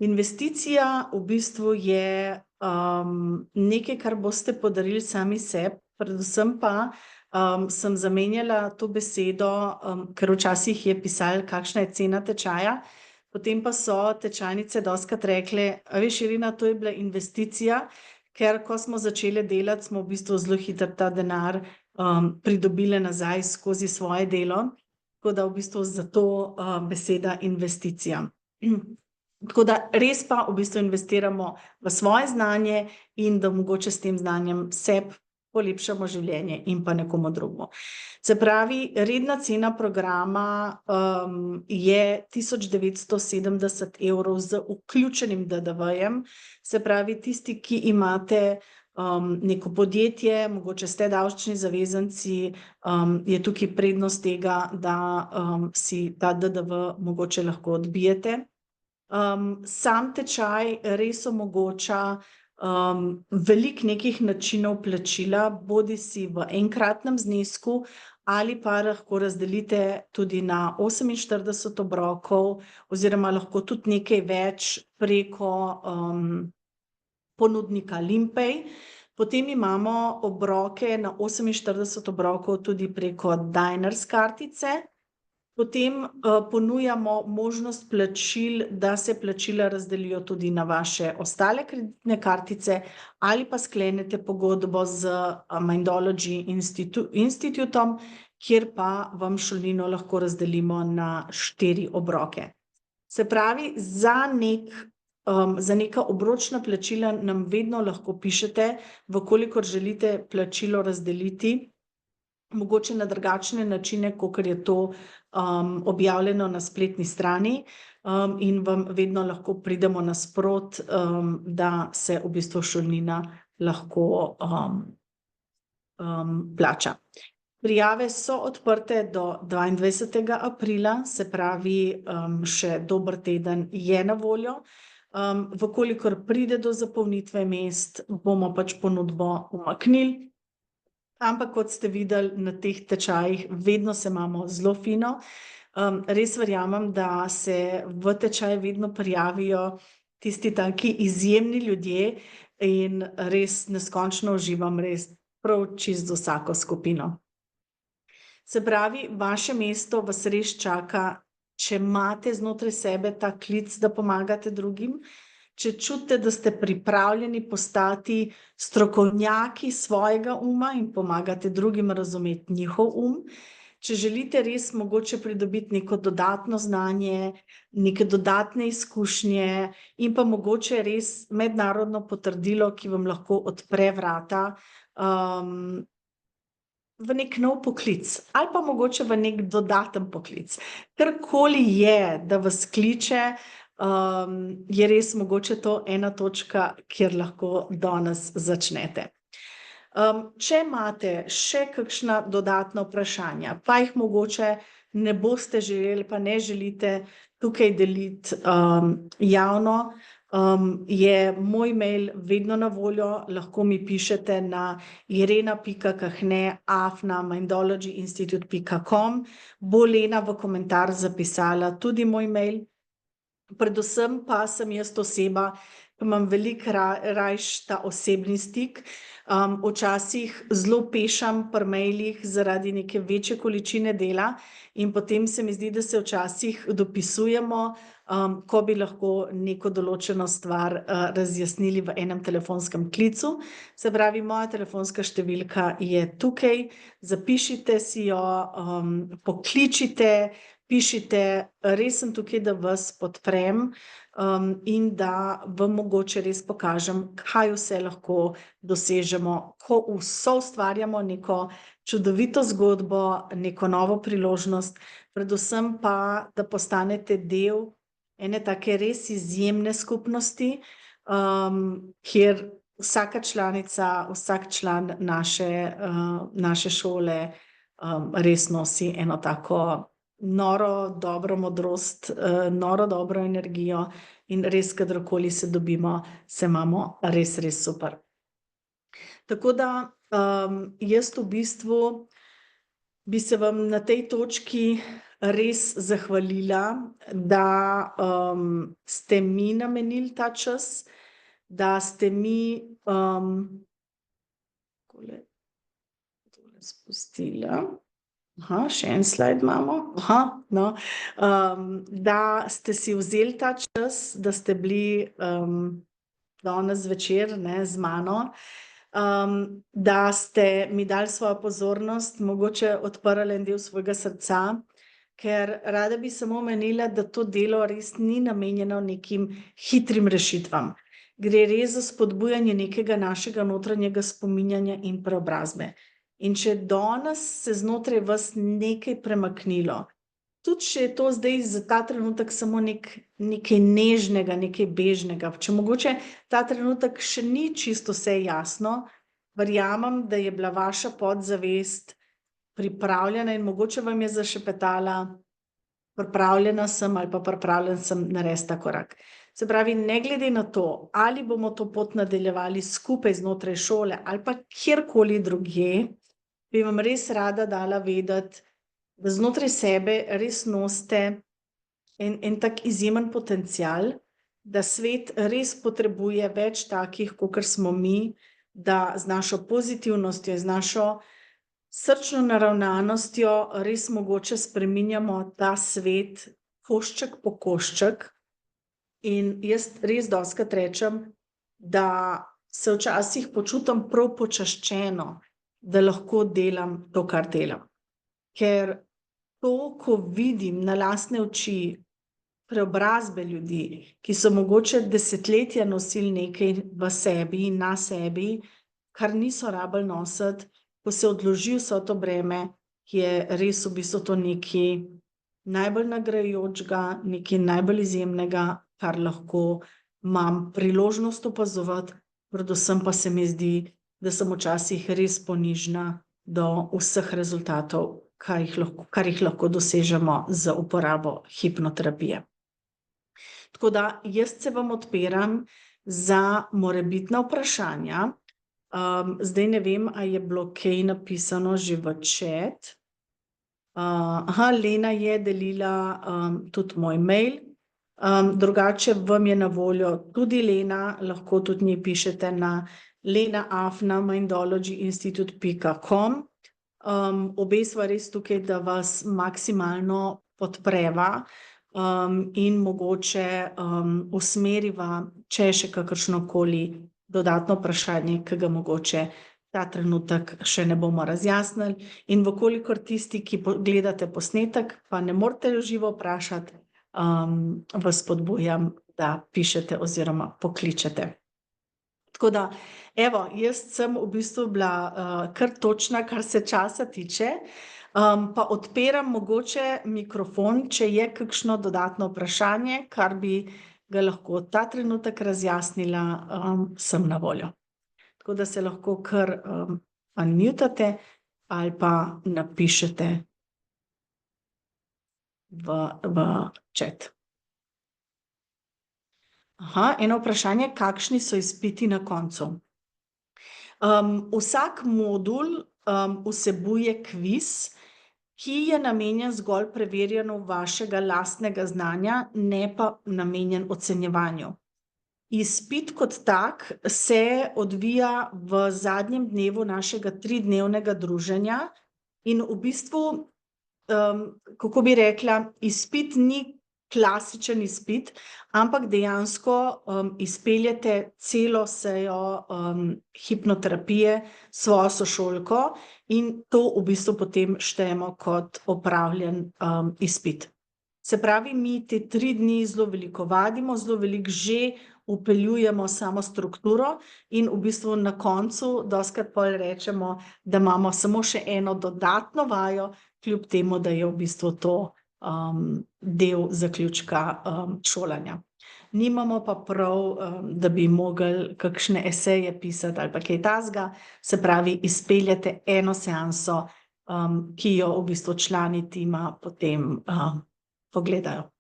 Investicija v bistvu je nekaj, kar boste podarili sami sebi, predvsem pa sem zamenjala to besedo, ker včasih je pisalo, kakšna je cena tečaja, potem pa so tečajnice dostikrat rekle, a veš, Irina, to je bila investicija, ker ko smo začele delati, smo v bistvu zelo hitro ta denar pridobile nazaj skozi svoje delo, tako da v bistvu zato beseda investicija. Tako da res pa v bistvu investiramo v svoje znanje in da mogoče s tem znanjem sebi polepšamo življenje in pa nekomu drugemu. Se pravi, redna cena programa je 1970 evrov z vključenim DDV-jem. Se pravi, tisti, ki imate neko podjetje, mogoče ste davčni zavezanci, je tukaj prednost tega, da si ta DDV mogoče lahko odbijete. Sam tečaj res omogoča veliko nekih načinov plačila, bodisi v enkratnem znesku ali pa lahko razdelite tudi na 48 obrokov oziroma lahko tudi nekaj več preko ponudnika Limpay. Potem imamo obroke na 48 obrokov tudi preko Diners kartice. Potem ponujamo možnost plačil, da se plačila razdelijo tudi na vaše ostale kreditne kartice ali pa sklenete pogodbo z Mindology Institutom, kjer pa vam šolnino lahko razdelimo na 4 obroke. Se pravi, za neka obročna plačila nam vedno lahko pišete, vkolikor želite plačilo razdeliti, mogoče na drugačne načine, kakor je to objavljeno na spletni strani, in vam vedno lahko pridemo nasprot, da se v bistvu šolnina lahko plača. Prijave so odprte do 22. aprila, se pravi, še dober teden je na voljo. Vkolikor pride do zapolnitve mest, bomo pač ponudbo umaknili. Ampak kot ste videli na teh tečajih, vedno se imamo zelo fino. Res verjamem, da se v tečaj vedno prijavijo tisti taki izjemni ljudje in res neskončno uživam res prav čisto z vsako skupino. Se pravi, vaše mesto vas res čaka, če imate znotraj sebe ta klic, da pomagate drugim, če čutite, da ste pripravljeni postati strokovnjaki svojega uma in pomagate drugim razumeti njihov če želite res mogoče pridobiti neko dodatno znanje, neke dodatne izkušnje in pa mogoče res mednarodno potrdilo, ki vam lahko odpre vrata v nek nov poklic ali pa mogoče v nek dodaten poklic. Karkoli je, da vas kliče, je res mogoče to ena točka, kjer lahko danes začnete. Če imate še kakšna dodatna vprašanja, pa jih mogoče ne boste želeli, pa ne želite tukaj deliti javno, je moj mail vedno na voljo, lahko mi pišete na irena.kahne@mindologyinstitute.com. Bo Lena v komentar zapisala tudi moj mail. Predvsem pa sem jaz oseba, ki imam veliko rajš ta osebni stik. Včasih zelo pešam pri mailih zaradi neke večje količine dela in potem se mi zdi, da se včasih dopisujemo, ko bi lahko neko določeno stvar razjasnili v enem telefonskem klicu. Se pravi, moja telefonska številka je tukaj, zapišite si jo, pokličite, pišite, res sem tukaj, da vas podprem in da vam mogoče res pokažem, kaj vse lahko dosežemo, ko soustvarjamo neko čudovito zgodbo, neko novo priložnost, predvsem pa, da postanete del ene take res izjemne skupnosti, kjer vsaka članica, vsak član naše šole res nosi eno tako noro dobro modrost, noro dobro energijo in res, kadarkoli se dobimo, se imamo res, res super. Tako da jaz v bistvu bi se vam na tej točki res zahvalila, da ste mi namenili ta čas, da ste mi tole spustila. Še en slajd imamo. No. Da ste si vzeli ta čas, da ste bili danes zvečer, ne, z mano, da ste mi dali svojo pozornost, mogoče odprli en del svojega srca, ker rada bi samo omenila, da to delo res ni namenjeno nekim hitrim rešitvam. Gre res za spodbujanje nekega našega notranjega spominjanja in preobrazbe. In če danes se znotraj vas nekaj premaknilo, tudi če je to zdaj za ta trenutek samo nekaj nežnega, nekaj bežnega, če mogoče ta trenutek še ni čisto vse jasno, verjamem, da je bila vaša podzavest pripravljena in mogoče vam je zašepetala, pripravljena sem ali pa pripravljen sem narediti ta korak. Se pravi, ne glede na to, ali bomo to pot nadaljevali skupaj znotraj šole ali pa kjerkoli drugje, bi vam res rada dala vedeti, da znotraj sebe res nosite en tak izjemen potencial, da svet res potrebuje več takih, kakor smo mi, da z našo pozitivnostjo, z našo srčno naravnanostjo res mogoče spreminjamo ta svet košček po košček. In jaz res dostikrat rečem, da se včasih počutim prav počaščeno, da lahko delam to, kar delam. Ker to, ko vidim na lastne oči preobrazbe ljudi, ki so mogoče desetletja nosili nekaj v sebi in na sebi, kar niso rabili nositi, ko se odloži vso to breme, je res v bistvu to nekaj najbolj nagrajujočega, nekaj najbolj izjemnega, kar lahko imam priložnost opazovati, predvsem pa se mi zdi, da sem včasih res ponižna do vseh rezultatov, kar jih lahko dosežemo z uporabo hipnoterapije. Tako da jaz se vam odpiram za morebitna vprašanja. Zdaj ne vem, a je bilo kaj napisano že v chat. Lena je delila tudi moj mail. Drugače vam je na voljo tudi Lena, lahko tudi njej pišete na lena@mindologyinstitute.com. Obe sva res tukaj, da vas maksimalno podpreva in mogoče usmeriva, če je še kakršnokoli dodatno vprašanje, ki ga mogoče ta trenutek še ne bomo razjasnili. In vkolikor tisti, ki gledate posnetek, pa ne morete živo vprašati, vas spodbujam, da pišete oziroma pokličete. Tako da, evo, jaz sem v bistvu bila kar točna, kar se časa tiče, pa odpiram mogoče mikrofon, če je kakšno dodatno vprašanje, kar bi ga lahko ta trenutek razjasnila, sem na voljo. Tako da se lahko kar unmutate ali pa napišete v chat. Eno vprašanje, kakšni so izpiti na koncu? Vsak modul vsebuje kviz, ki je namenjen zgolj preverjanju vašega lastnega znanja, ne pa namenjen ocenjevanju. Izpit kot tak se odvija v zadnjem dnevu našega 3-dnevnega druženja in v bistvu, kako bi rekla, izpit ni klasičen izpit, ampak dejansko izpeljete celo sejo hipnoterapije s svojo sošolko in to v bistvu potem štejemo kot opravljen izpit. Se pravi, mi te 3 dni zelo veliko vadimo, zelo veliko že vpeljujemo samo strukturo in v bistvu na koncu dostikrat pol rečemo, da imamo samo še eno dodatno vajo, kljub temu, da je v bistvu to del zaključka šolanja. Nimamo pa prav, da bi mogli kakšne eseje pisati ali pa kaj takega, se pravi, izpeljete eno seanso, ki jo v bistvu člani tima potem pogledajo.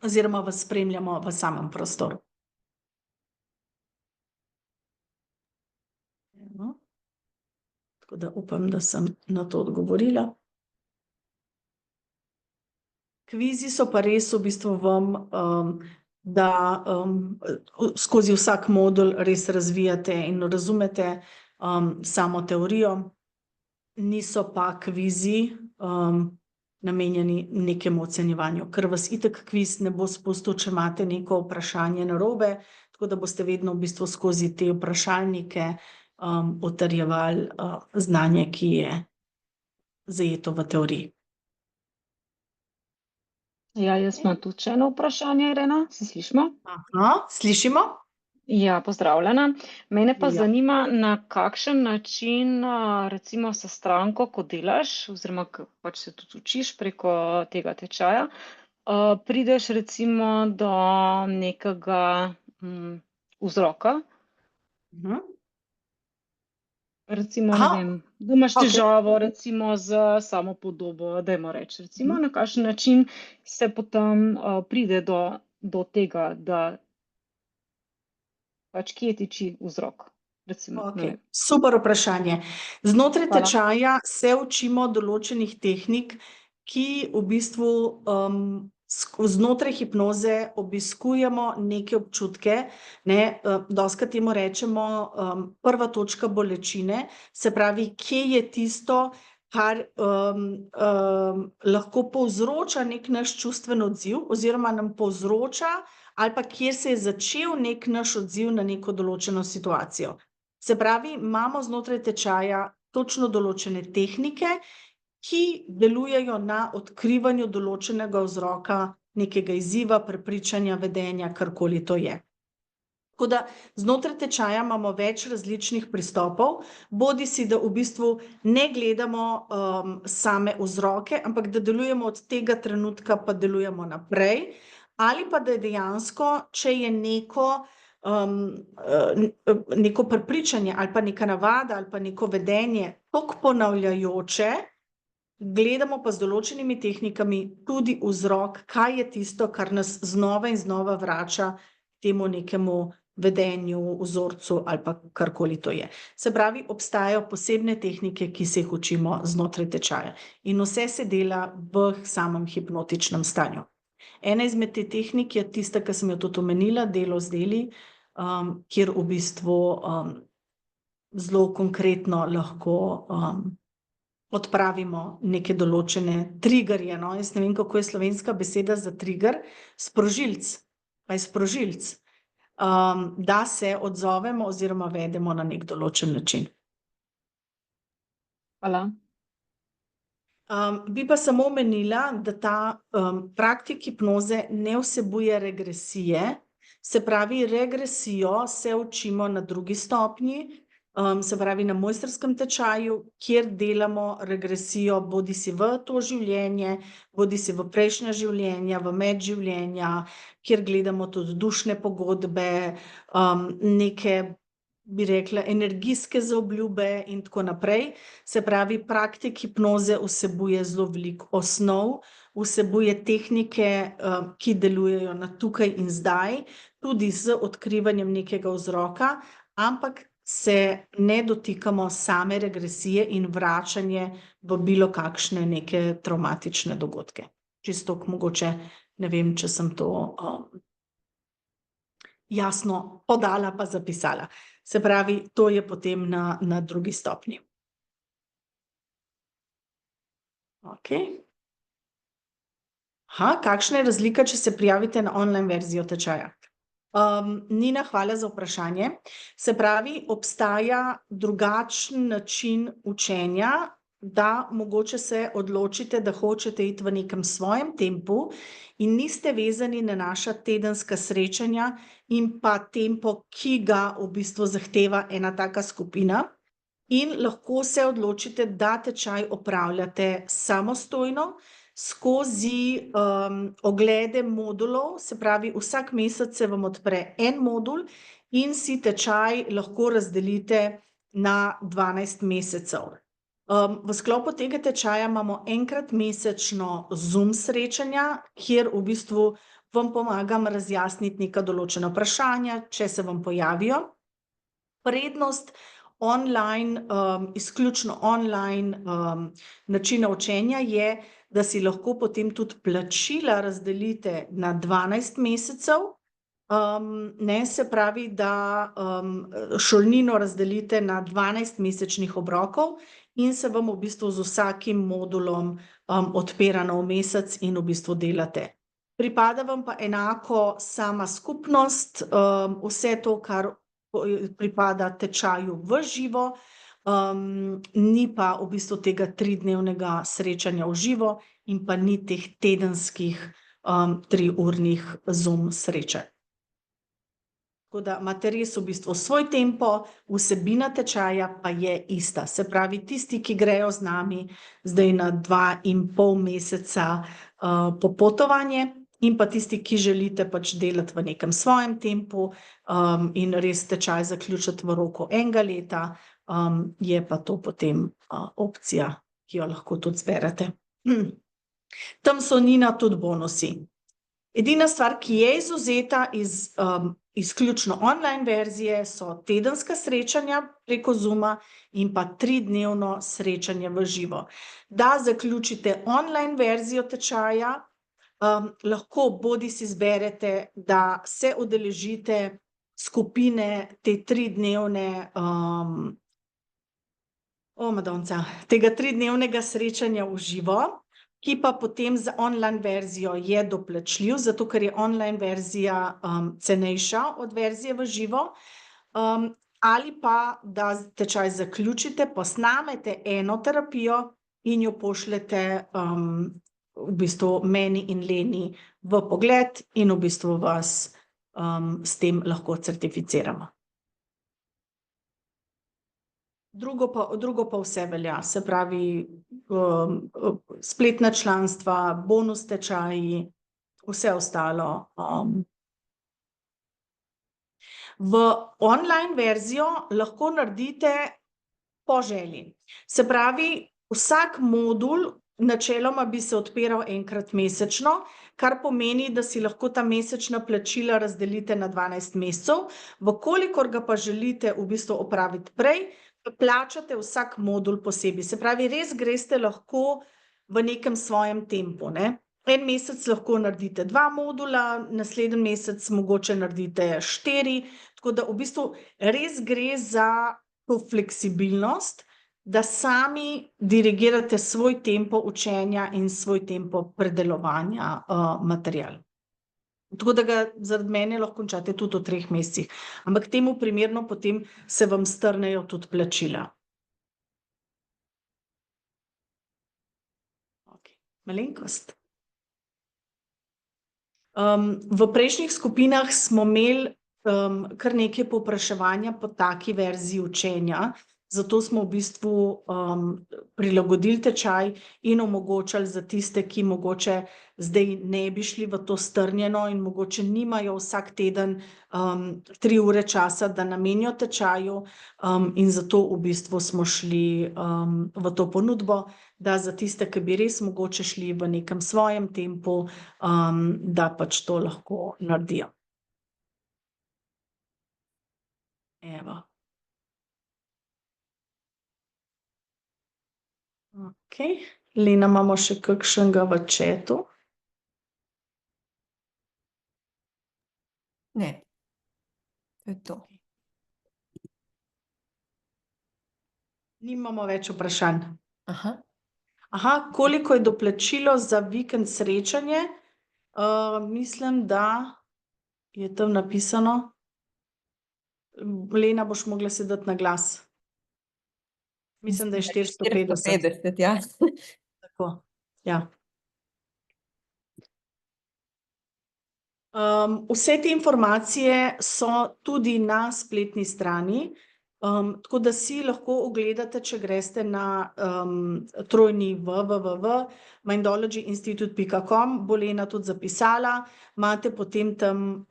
Oziroma vas spremljamo v samem prostoru. Tako da upam, da sem na to odgovorila. Kvizi so pa res v bistvu vam, da skozi vsak modul res razvijate in razumete samo teorijo. Niso pa kvizi namenjeni nekemu ocenjevanju, ker vas itak kviz ne bo spustil, če imate neko vprašanje narobe, tako da boste vedno v bistvu skozi te vprašalnike utrjevali znanje, ki je zajeto v teoriji. Ja, jaz imam tudi še eno vprašanje, Irena, se slišimo? Slišimo? Ja, pozdravljena. Mene pa Ja. zanima, na kakšen način, recimo s stranko, ko delaš, oziroma pač se tudi učiš preko tega tečaja, prideš recimo do nekega vzroka. Recimo, ne vem, da imaš težavo recimo z samopodobo, dajmo reči, recimo, na kakšen način se potem pride do tega, da pač kje tiči vzrok, recimo, ne vem. Super vprašanje. Znotraj Hvala. tečaja se učimo določenih tehnik, ki v bistvu znotraj hipnoze obiskujemo neke občutke, dostikrat temu rečemo prva točka bolečine, se pravi, kje je tisto, kar lahko povzroča neki naš čustven odziv oziroma nam povzroča ali pa kjer se je začel neki naš odziv na neko določeno situacijo. Se pravi, imamo znotraj tečaja točno določene tehnike, ki delujejo na odkrivanju določenega vzroka, nekega izziva, prepričanja, vedenja, karkoli to je. Tako da znotraj tečaja imamo več različnih pristopov, bodisi da v bistvu ne gledamo same vzroke, ampak da delujemo od tega trenutka pa delujemo naprej, ali pa da je dejansko, če je neko prepričanje ali pa neka navada ali pa neko vedenje toliko ponavljajoče, gledamo pa z določenimi tehnikami tudi vzrok, kaj je tisto, kar nas znova in znova vrača temu nekemu vedenju, vzorcu ali pa karkoli to je. Se pravi, obstajajo posebne tehnike, ki se jih učimo znotraj tečaja. In vse se dela v samem hipnotičnem stanju. Ena izmed te tehnik je tista, ki sem jo tudi omenila, delo z deli, kjer v bistvu zelo konkretno lahko odpravimo neke določene triggerje, jaz ne vem, kako je slovenska beseda za trigger, sprožilec, pa je sprožilec, da se odzovemo oziroma vedemo na neki določen način. Hvala. Bi pa samo omenila, da ta praktik hipnoze ne vsebuje regresije, se pravi, regresijo se učimo na 2. stopnji, se pravi na mojstrskem tečaju, kjer delamo regresijo bodisi v to življenje, bodisi v prejšnja življenja, v medživljenja, kjer gledamo tudi dušne pogodbe, neke, bi rekla, energijske zaobljube in tako naprej. Se pravi, praktik hipnoze vsebuje zelo veliko osnov, vsebuje tehnike, ki delujejo na tukaj in zdaj, tudi z odkrivanjem nekega vzroka, ampak se ne dotikamo same regresije in vračanje v bilo kakšne neke travmatične dogodke. Čisto mogoče, ne vem, če sem to jasno podala pa zapisala. Se pravi, to je potem na drugi stopnji. Okay. Kakšna je razlika, če se prijavite na online verzijo tečaja? Nina, hvala za vprašanje. Se pravi, obstaja drugačen način učenja, da mogoče se odločite, da hočete iti v nekem svojem tempu in niste vezani na naša tedenska srečanja in pa tempo, ki ga v bistvu zahteva ena taka skupina. In lahko se odločite, da tečaj opravljate samostojno, skozi oglede modulov, se pravi, vsak mesec se vam odpre en modul in si tečaj lahko razdelite na 12 mesecev. V sklopu tega tečaja imamo enkrat mesečno Zoom srečanja, kjer v bistvu vam pomagam razjasniti neka določena vprašanja, če se vam pojavijo. Prednost online, izključno online načina učenja je, da si lahko potem tudi plačila razdelite na 12 mesecev, se pravi, da šolnino razdelite na 12 mesečnih obrokov in se vam v bistvu z vsakim modulom odpira nov mesec in v bistvu delate. Pripada vam pa enako sama skupnost, vse to, kar pripada tečaju v živo, ni pa v bistvu tega 3-dnevnega srečanja v živo in pa ni teh tedenskih 3-urnih Zoom srečanj. Tako da imate res v bistvu svoj tempo, vsebina tečaja pa je ista. Se pravi, tisti, ki grejo z nami zdaj na 2,5 meseca popotovanje, in pa tisti, ki želite pač delati v nekem svojem tempu in res tečaj zaključiti v roku 1 leta, je pa to potem opcija, ki jo lahko tudi zberete. Tam so, Nina, tudi bonusi. Edina stvar, ki je izvzeta iz izključno online verzije, so tedenska srečanja preko Zooma in pa 3-dnevno srečanje v živo. Da zaključite online verzijo tečaja, lahko bodisi zberete, da se udeležite skupine te 3-dnevne tega 3-dnevnega srečanja v živo, ki pa potem za online verzijo je doplačljiv, zato ker je online verzija cenejša od verzije v živo, ali pa da tečaj zaključite, posnamete eno terapijo in jo pošljete v bistvu meni in Leni v pogled in v bistvu vas s tem lahko certificiramo. Drugo pa vse velja, se pravi spletna članstva, bonus tečaji, vse ostalo. V online verzijo lahko naredite po želji. Se pravi, vsak modul načeloma bi se odpiral enkrat mesečno, kar pomeni, da si lahko ta mesečna plačila razdelite na 12 mesecev, vkolikor ga pa želite v bistvu opraviti prej, plačate vsak modul posebej. Se pravi, res greste lahko v nekem svojem tempu, ne. En mesec lahko naredite 2 modula, naslednji mesec mogoče naredite 4, tako da v bistvu res gre za to fleksibilnost, da sami dirigirate svoj tempo učenja in svoj tempo predelovanja materiala. Tako da ga zaradi mene lahko končate tudi v 3 mesecih. Ampak temu primerno potem se vam strnejo tudi plačila. Malenkost. V prejšnjih skupinah smo imeli kar nekaj povpraševanja po taki verziji učenja, zato smo v bistvu prilagodili tečaj in omogočali za tiste, ki mogoče zdaj ne bi šli v to strnjeno in mogoče nimajo vsak teden 3 ure časa, da namenijo tečaju, in zato v bistvu smo šli v to ponudbo, da za tiste, ki bi res mogoče šli v nekem svojem tempu, da pač to lahko naredijo. Evo. Ok, Lena, imamo še kakšnega v chatu? Ne. To je to. Nimamo več vprašanj. Aha. Aha, koliko je doplačilo za vikend srečanje? Mislim, da je tam napisano. Lena, boš mogla si dati na glas. Mislim, da je 450. 450, ja. Tako, ja. Vse te informacije so tudi na spletni strani, tako da si lahko ogledate, če greste na trojni www.mindologyinstitute.com, bo Lena tudi zapisala, imate potem tam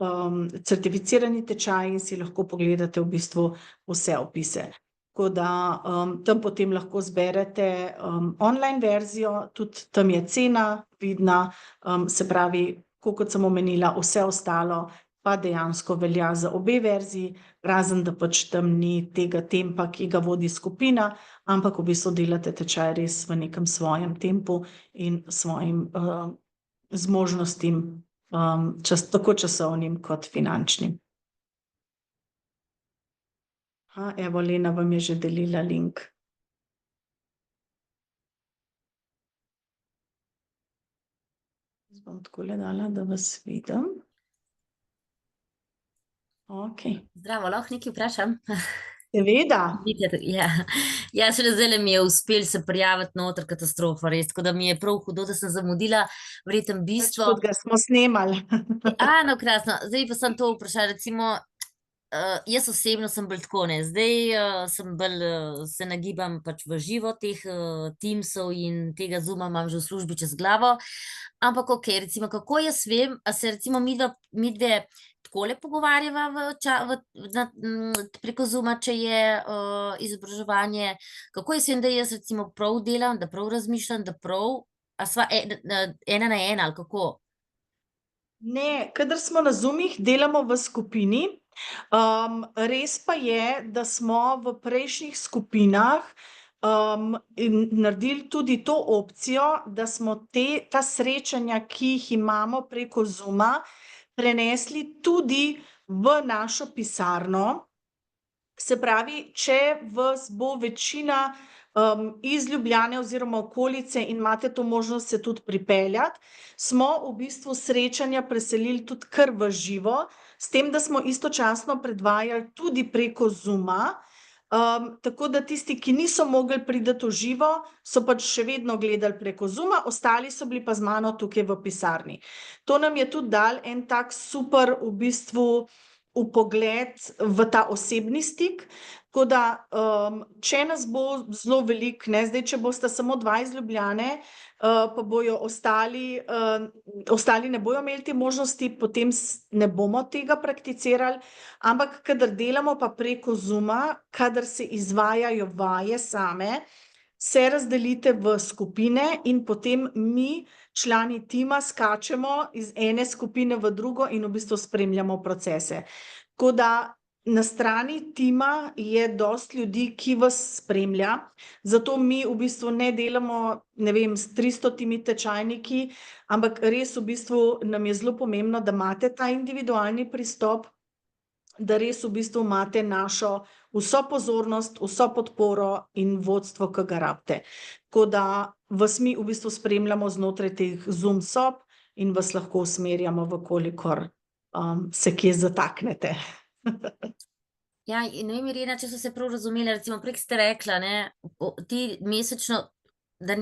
certificirani tečaj in si lahko pogledate v bistvu vse opise. Tako da tam potem lahko zberete online verzijo, tudi tam je cena vidna, se pravi, kot sem omenila, vse ostalo pa dejansko velja za obe verziji, razen da pač tam ni tega tempa, ki ga vodi skupina, ampak v bistvu delate tečaj res v nekem svojem tempu in svojim zmožnostim, tako časovnim kot finančnim. Evo, Lena vam je že delila link. Bom takole dala, da vas vidim. Ok. Zdravo, lahko nekaj vprašam? Seveda. Ja, šele zdajle mi je uspelo se prijaviti noter, katastrofa res, tako da mi je prav hudo, da sem zamudila verjetno bistvo. Več kot ga smo snemali. No, krasno. Zdaj pa sem to vprašala, recimo, jaz osebno sem bolj tako, ne, zdaj sem bolj, se nagibam pač v živo teh Teamsov in tega Zooma imam že v službi čez glavo, ampak ok, recimo, kako jaz vem, a se recimo midve takole pogovarjava preko Zooma, če je izobraževanje, kako jaz vem, da jaz recimo prav delam, da prav razmišljam, da prav, a sva ena na ena ali kako? Ne, kadar smo na Zoomih, delamo v skupini. Res pa je, da smo v prejšnjih skupinah naredili tudi to opcijo, da smo ta srečanja, ki jih imamo preko Zooma, prenesli tudi v našo pisarno. Se pravi, če vas bo večina iz Ljubljane oziroma okolice in imate to možnost se tudi pripeljati, smo v bistvu srečanja preselili tudi kar v živo, s tem, da smo istočasno predvajali tudi preko Zooma, tako da tisti, ki niso mogli priti v živo, so pač še vedno gledali preko Zooma, ostali so bili pa z mano tukaj v pisarni. To nam je tudi dal en tak super v bistvu vpogled v ta osebni stik, tako da če nas bo zelo veliko, ne, zdaj, če boste samo 2 iz Ljubljane, pa bojo ostali ne bojo imeli te možnosti, potem ne bomo tega prakticirali, ampak kadar delamo pa preko Zooma, kadar se izvajajo vaje same, se razdelite v skupine in potem mi, člani tima, skačemo iz ene skupine v drugo in v bistvu spremljamo procese. Tako da na strani tima je dosti ljudi, ki vas spremlja, zato mi v bistvu ne delamo, ne vem, s 300 tečajniki, ampak res v bistvu nam je zelo pomembno, da imate ta individualni pristop, da res v bistvu imate našo vso pozornost, vso podporo in vodstvo, ki ga rabite. Tako da vas mi v bistvu spremljamo znotraj teh Zoom sob in vas lahko usmerjamo, v kolikor se kje zataknete. Ja, in ne vem, Irena, če so se prav razumeli, recimo prej ste rekla, ne, ti mesečno, da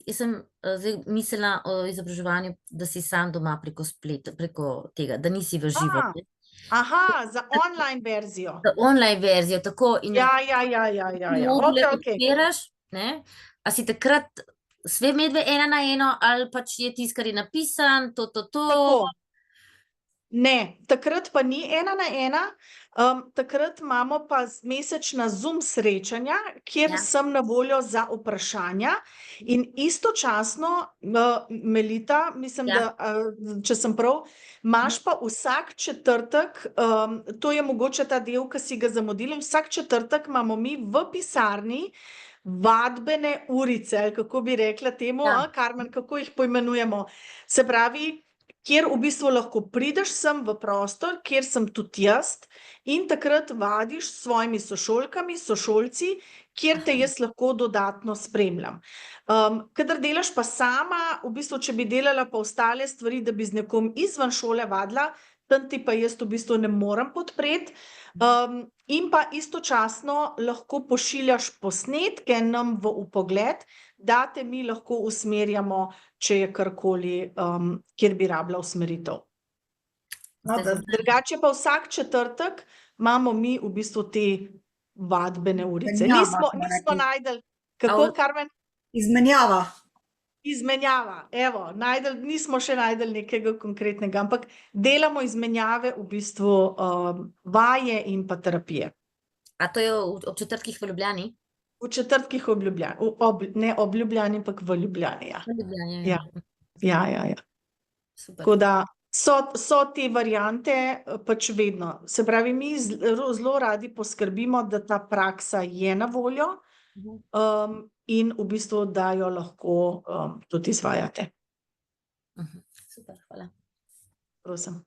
jaz sem zdaj mislila o izobraževanju, da si sam doma preko spleta, preko tega, da nisi v živo. Aha, za online verzijo. za online verzijo, tako in Ja. module Okej. odpiraš, ne? A si takrat sve medve 1 na 1 ali pač je tisto, kar je napisan, to. Tako. Ne, takrat pa ni 1 na 1, takrat imamo pa mesečna Zoom srečanja, kjer Ja. sem na voljo za vprašanja in istočasno, Melita, mislim, Ja. da, če sem prav, imaš pa vsak četrtek, to je mogoče ta del, ki si ga zamudila, vsak četrtek imamo mi v pisarni vadbene urice, ali kako bi rekla temu, Ja. Karmen, kako jih poimenujemo? Se pravi, kjer v bistvu lahko prideš sem v prostor, kjer sem tudi jaz in takrat vadiš s svojimi sošolkami, sošolci, kjer te jaz lahko dodatno spremljam. Kadar delaš pa sama, v bistvu, če bi delala pa ostale stvari, da bi z nekom izven šole vadila, tam ti pa jaz v bistvu ne morem podpreti. In pa istočasno lahko pošiljaš posnetke nam v vpogled, da te mi lahko usmerjamo, če je karkoli, kjer bi rabila usmeritev. Drugače pa vsak četrtek imamo mi v bistvu te vadbene urice. Nismo našli, kako, Karmen? Izmenjava. Izmenjava, evo, nismo še našli nekega konkretnega, ampak delamo izmenjave v bistvu, vaje in pa terapije. A to je ob četrtkih v Ljubljani? V četrtkih v Ljubljani, ne ob Ljubljani, ampak v Ljubljani, ja. V Ljubljani, Ja. Ja. Super. Tako da so te variante pač vedno. Se pravi, mi zelo radi poskrbimo, da ta praksa je na voljo, in v bistvu, da jo lahko, tudi izvajate. Super, hvala. Prosim.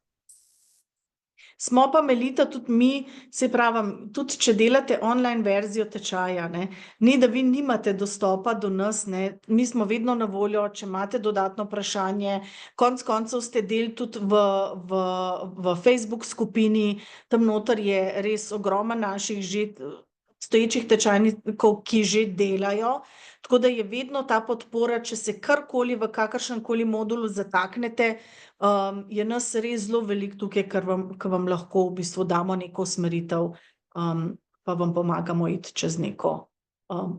Smo pa, Melita, tudi mi, se pravim, tudi če delate online verzijo tečaja, ne, ni, da vi nimate dostopa do nas, ne, mi smo vedno na voljo, če imate dodatno vprašanje, konec koncev ste del tudi v Facebook skupini, tam noter je res ogromno naših že stoječih tečajnikov, ki že delajo, tako da je vedno ta podpora, če se karkoli v kakršenkoli modulu zataknete, je nas res zelo veliko tukaj, ker vam lahko v bistvu damo neko usmeritev, pa vam pomagamo iti čez neko,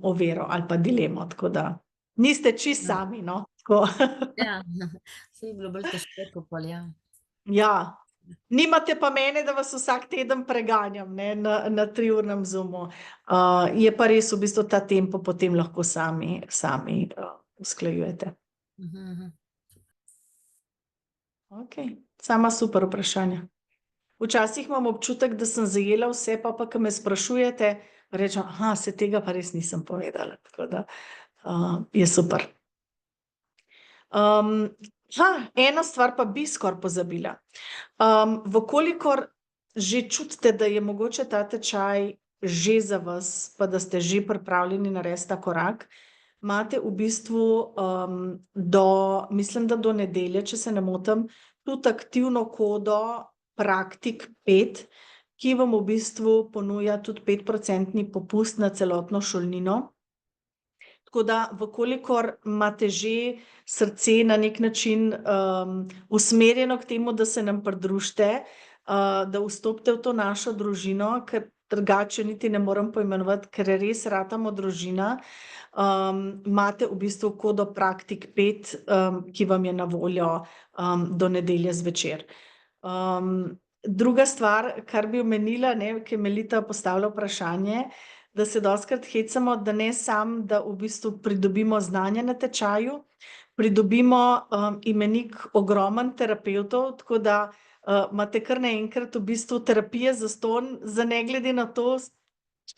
oviro ali pa dilemo, tako da niste čisto sami, no, tako. Ja, saj je bilo bolj težko pol, ja. Ja, nimate pa mene, da vas vsak teden preganjam, ne, na 3-urnem Zoomu. Je pa res v bistvu ta tempo potem lahko sami usklajujete. Okej, sama super vprašanja. Včasih imam občutek, da sem zajela vse, pa ko me sprašujete, rečem, se tega pa res nisem povedala, tako da, je super. Eno stvar pa bi skoraj pozabila. V kolikor že čutite, da je mogoče ta tečaj že za vas, pa da ste že pripravljeni narediti ta korak, imate v bistvu, mislim, da do nedelje, če se ne motim, tudi aktivno kodo Praktik 5, ki vam v bistvu ponuja tudi 5% popust na celotno šolnino. Tako da, v kolikor imate že srce na neki način, usmerjeno k temu, da se nam pridružite, da vstopite v to našo družino, ker drugače niti ne morem poimenovati, ker res ratamo družina, imate v bistvu kodo Praktik 5, ki vam je na voljo, do nedelje zvečer. Druga stvar, kar bi omenila, ne, ke je Melita postavila vprašanje, da se dostikrat hecamo, da ne samo, da v bistvu pridobimo znanje na tečaju, pridobimo, imenik ogromno terapevtov, tako da, imate kar naenkrat v bistvu terapije zastonj, za ne glede na to,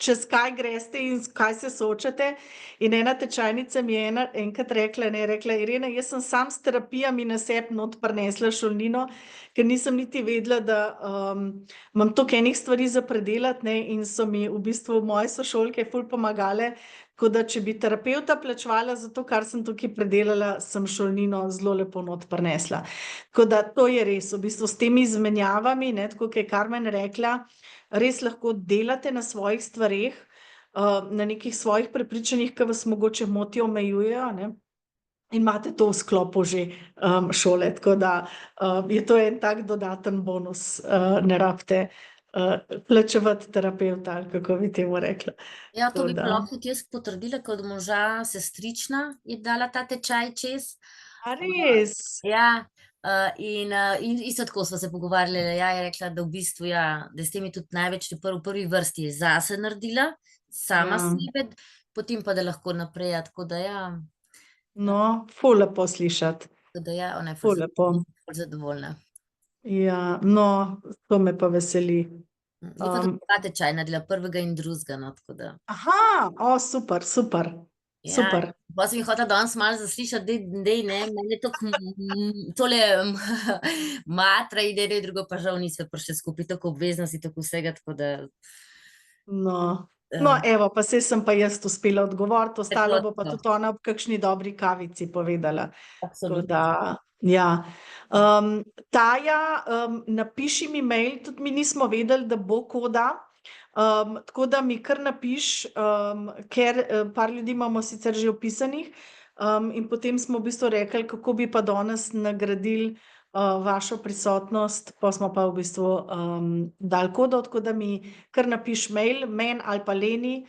čez kaj greste in s kaj se soočate. In ena tečajnica mi je enkrat rekla, Irena, jaz sem samo s terapijami na sebi not prinesla šolnino, ker nisem niti vedela, da, imam toliko enih stvari za predelati, ne, in so mi v bistvu moje sošolke ful pomagale, tako da če bi terapevta plačevala za to, kar sem tukaj predelala, sem šolnino zelo lepo not prinesla. Tako da to je res, v bistvu s temi izmenjavami, ne, tako kot je Karmen rekla, res lahko delate na svojih stvareh, na nekih svojih prepričanjih, ki vas mogoče motijo, omejujejo, ne. in imate to v sklopu že šole, tako da je to en tak dodaten bonus, ne rabite plačevati terapevta, ali kako bi temu rekla. Ja, to Tako bi pa da. lahko tudi jaz potrdila, kot moža sestrična je dala ta tečaj čez. A res? Ja, in isto tako sva se pogovarjali, ja, je rekla, da v bistvu, ja, da s tem je tudi največ v prvi vrsti je zase naredila, sama Ja. sebe, potem pa da lahko naprej, ja, tako da ja, No, ful lepo slišati. tako da ja, ona je Ful lepo. ful zadovoljna. Ja, no, to me pa veseli. Je pa tudi ta tečaj naredila prvega in drugega, no, tako da. Aha, super, super, Ja, super. pa sem jih hotela danes malo zaslišati, dej, ne, meni je to tole matra in eno in drugo, pa žal nismo prišli skupaj, tako obveznosti, tako vsega, tako da. No, evo, pa saj sem pa jaz uspela odgovoriti, ostalo bo pa Tako. tudi ona ob kakšni dobri kavici povedala. Tako Absolutno. da, ja. Taja, napiši mi mail, tudi mi nismo vedeli, da bo koda. Tako da mi kar napiš, ker par ljudi imamo sicer že opisanih, in potem smo v bistvu rekli, kako bi pa danes nagradili vašo prisotnost, pa smo pa v bistvu dali kodo, tako da mi kar napiš mail, meni ali pa Leni,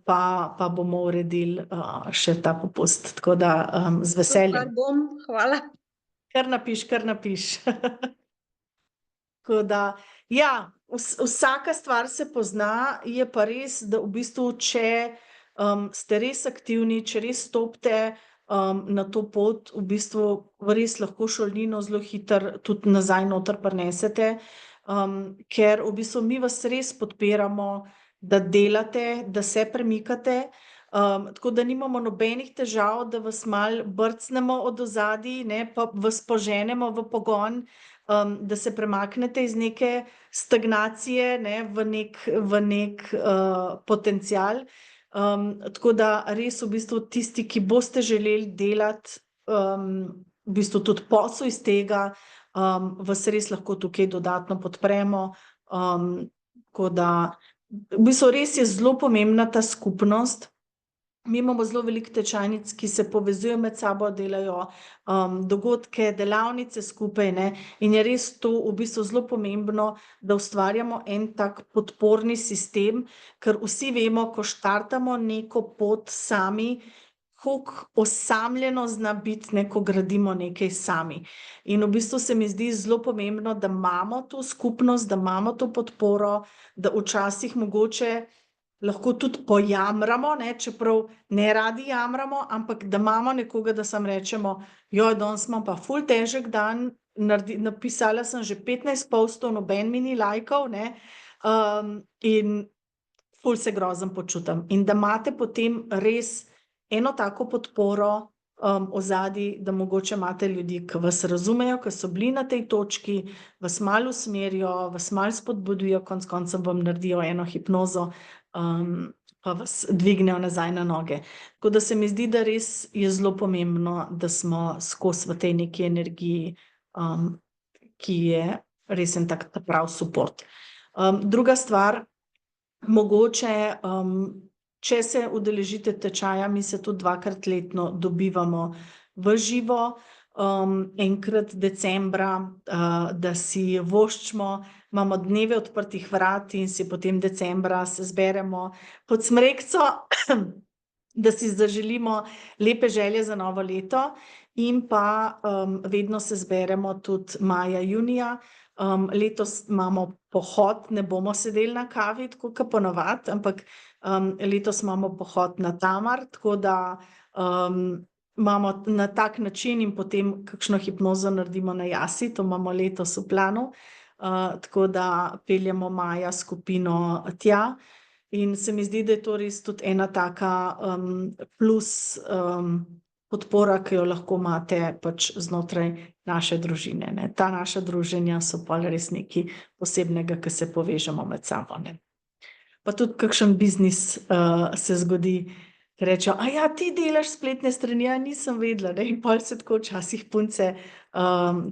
pa bomo uredili še ta popust, tako da z veseljem. bom, hvala. Kar napiš. Tako da, ja, vsaka stvar se pozna, je pa res, da v bistvu, če ste res aktivni, če res stopite na to pot, v bistvu res lahko šolnino zelo hitro tudi nazaj noter prinesete, ker v bistvu mi vas res podpiramo, da delate, da se premikate, tako da nimamo nobenih težav, da vas malo brcnemo od ozadij, ne, pa vas poženemo v pogon, da se premaknete iz neke stagnacije, ne, v nek potencial. Tako da res v bistvu tisti, ki boste želeli delati, v bistvu tudi posel iz tega, vas res lahko tukaj dodatno podpremo. Tako da v bistvu res je zelo pomembna ta skupnost. Mi imamo zelo veliko tečajnic, ki se povezujejo med sabo, delajo dogodke, delavnice skupaj, ne, in je res to v bistvu zelo pomembno, da ustvarjamo en tak podporni sistem, ker vsi vemo, ko štartamo neko pot sami, koliko osamljeno zna biti, ne, ko gradimo nekaj sami. In v bistvu se mi zdi zelo pomembno, da imamo to skupnost, da imamo to podporo, da včasih mogoče lahko tudi pojamramo, ne, čeprav ne radi jamramo, ampak da imamo nekoga, da sam rečemo, joj, danes imam pa ful težek dan, napisala sem že 15 postov, noben mi ni lajkal, ne, in ful se grozen počutim. In da imate potem res eno tako podporo ozadij, da mogoče imate ljudi, ki vas razumejo, ki so bili na tej točki, vas malo usmerijo, vas malo spodbudijo, konec koncev vam naredijo eno hipnozo, pa vas dvignejo nazaj na noge. Tako da se mi zdi, da res je zelo pomembno, da smo skozi v tej neki energiji, ki je res en tak prav support. Druga stvar, mogoče, če se udeležite tečaja, mi se tudi 2-krat letno dobivamo v živo, enkrat decembra, da si voščimo, imamo dneve odprtih vrat in si potem decembra se zberemo pod smrekico, da si zaželimo lepe želje za novo leto, in pa vedno se zberemo tudi maja, junija. Letos imamo pohod, ne bomo sedeli na kavi, tako kot ponavadi, ampak letos imamo pohod na Tamar, tako da imamo na tak način in potem kakšno hipnozo naredimo na Jasi, to imamo letos v planu, tako da peljemo maja skupino tja. In se mi zdi, da je to res tudi ena taka plus podpora, ki jo lahko imate pač znotraj naše družine, ne. Ta naša druženja so pol res nekaj posebnega, ke se povežemo med sabo, ne. Pa tudi kakšen biznis se zgodi, ki rečejo, ja, ti delaš spletne strani, ja, nisem vedela, ne, in pol se tako včasih punce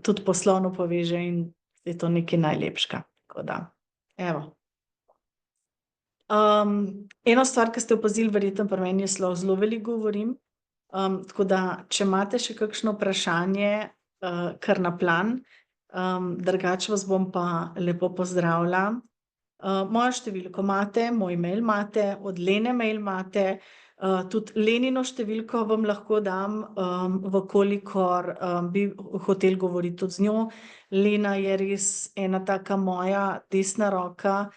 tudi poslovno poveže in je to nekaj najlepšega, tako da, evo. Eno stvar, ki ste opazili, verjetno pri meni je zelo veliko govorim, Tako da, če imate še kakšno vprašanje, kar na plan, drugače vas bom pa lepo pozdravila. Mojo številko imate, moj mail imate, od Lene mail imate, tudi Lenino številko vam lahko dam, vkolikor bi hotel govoriti tudi z njo. Lena je res ena taka moja desna roka,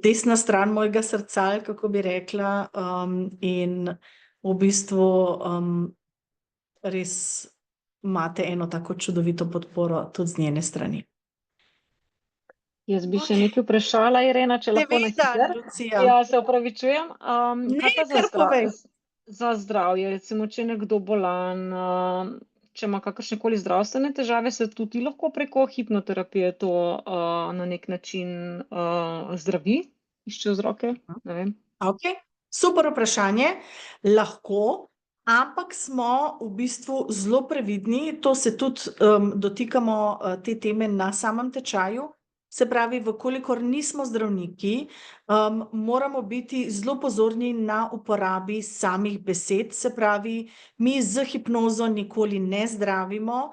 desna stran mojega srca, ali kako bi rekla, in v bistvu res imate eno tako čudovito podporo tudi z njene strani. Jaz bi še nekaj vprašala, Irena, če lahko na Seveda, hitro. Lucija. Ja, se opravičujem. Ne, Kaj pa kar povej. za zdravje, recimo, če je nekdo bolan, če ima kakršnekoli zdravstvene težave, se tudi lahko preko hipnoterapije to na nek način zdravi, išče vzroke? Ne vem. Ok, super vprašanje. Lahko, ampak smo v bistvu zelo previdni, to se tudi dotikamo te teme na samem tečaju. Se pravi, vkolikor nismo zdravniki, moramo biti zelo pozorni na uporabi samih besed. Se pravi, mi z hipnozo nikoli ne zdravimo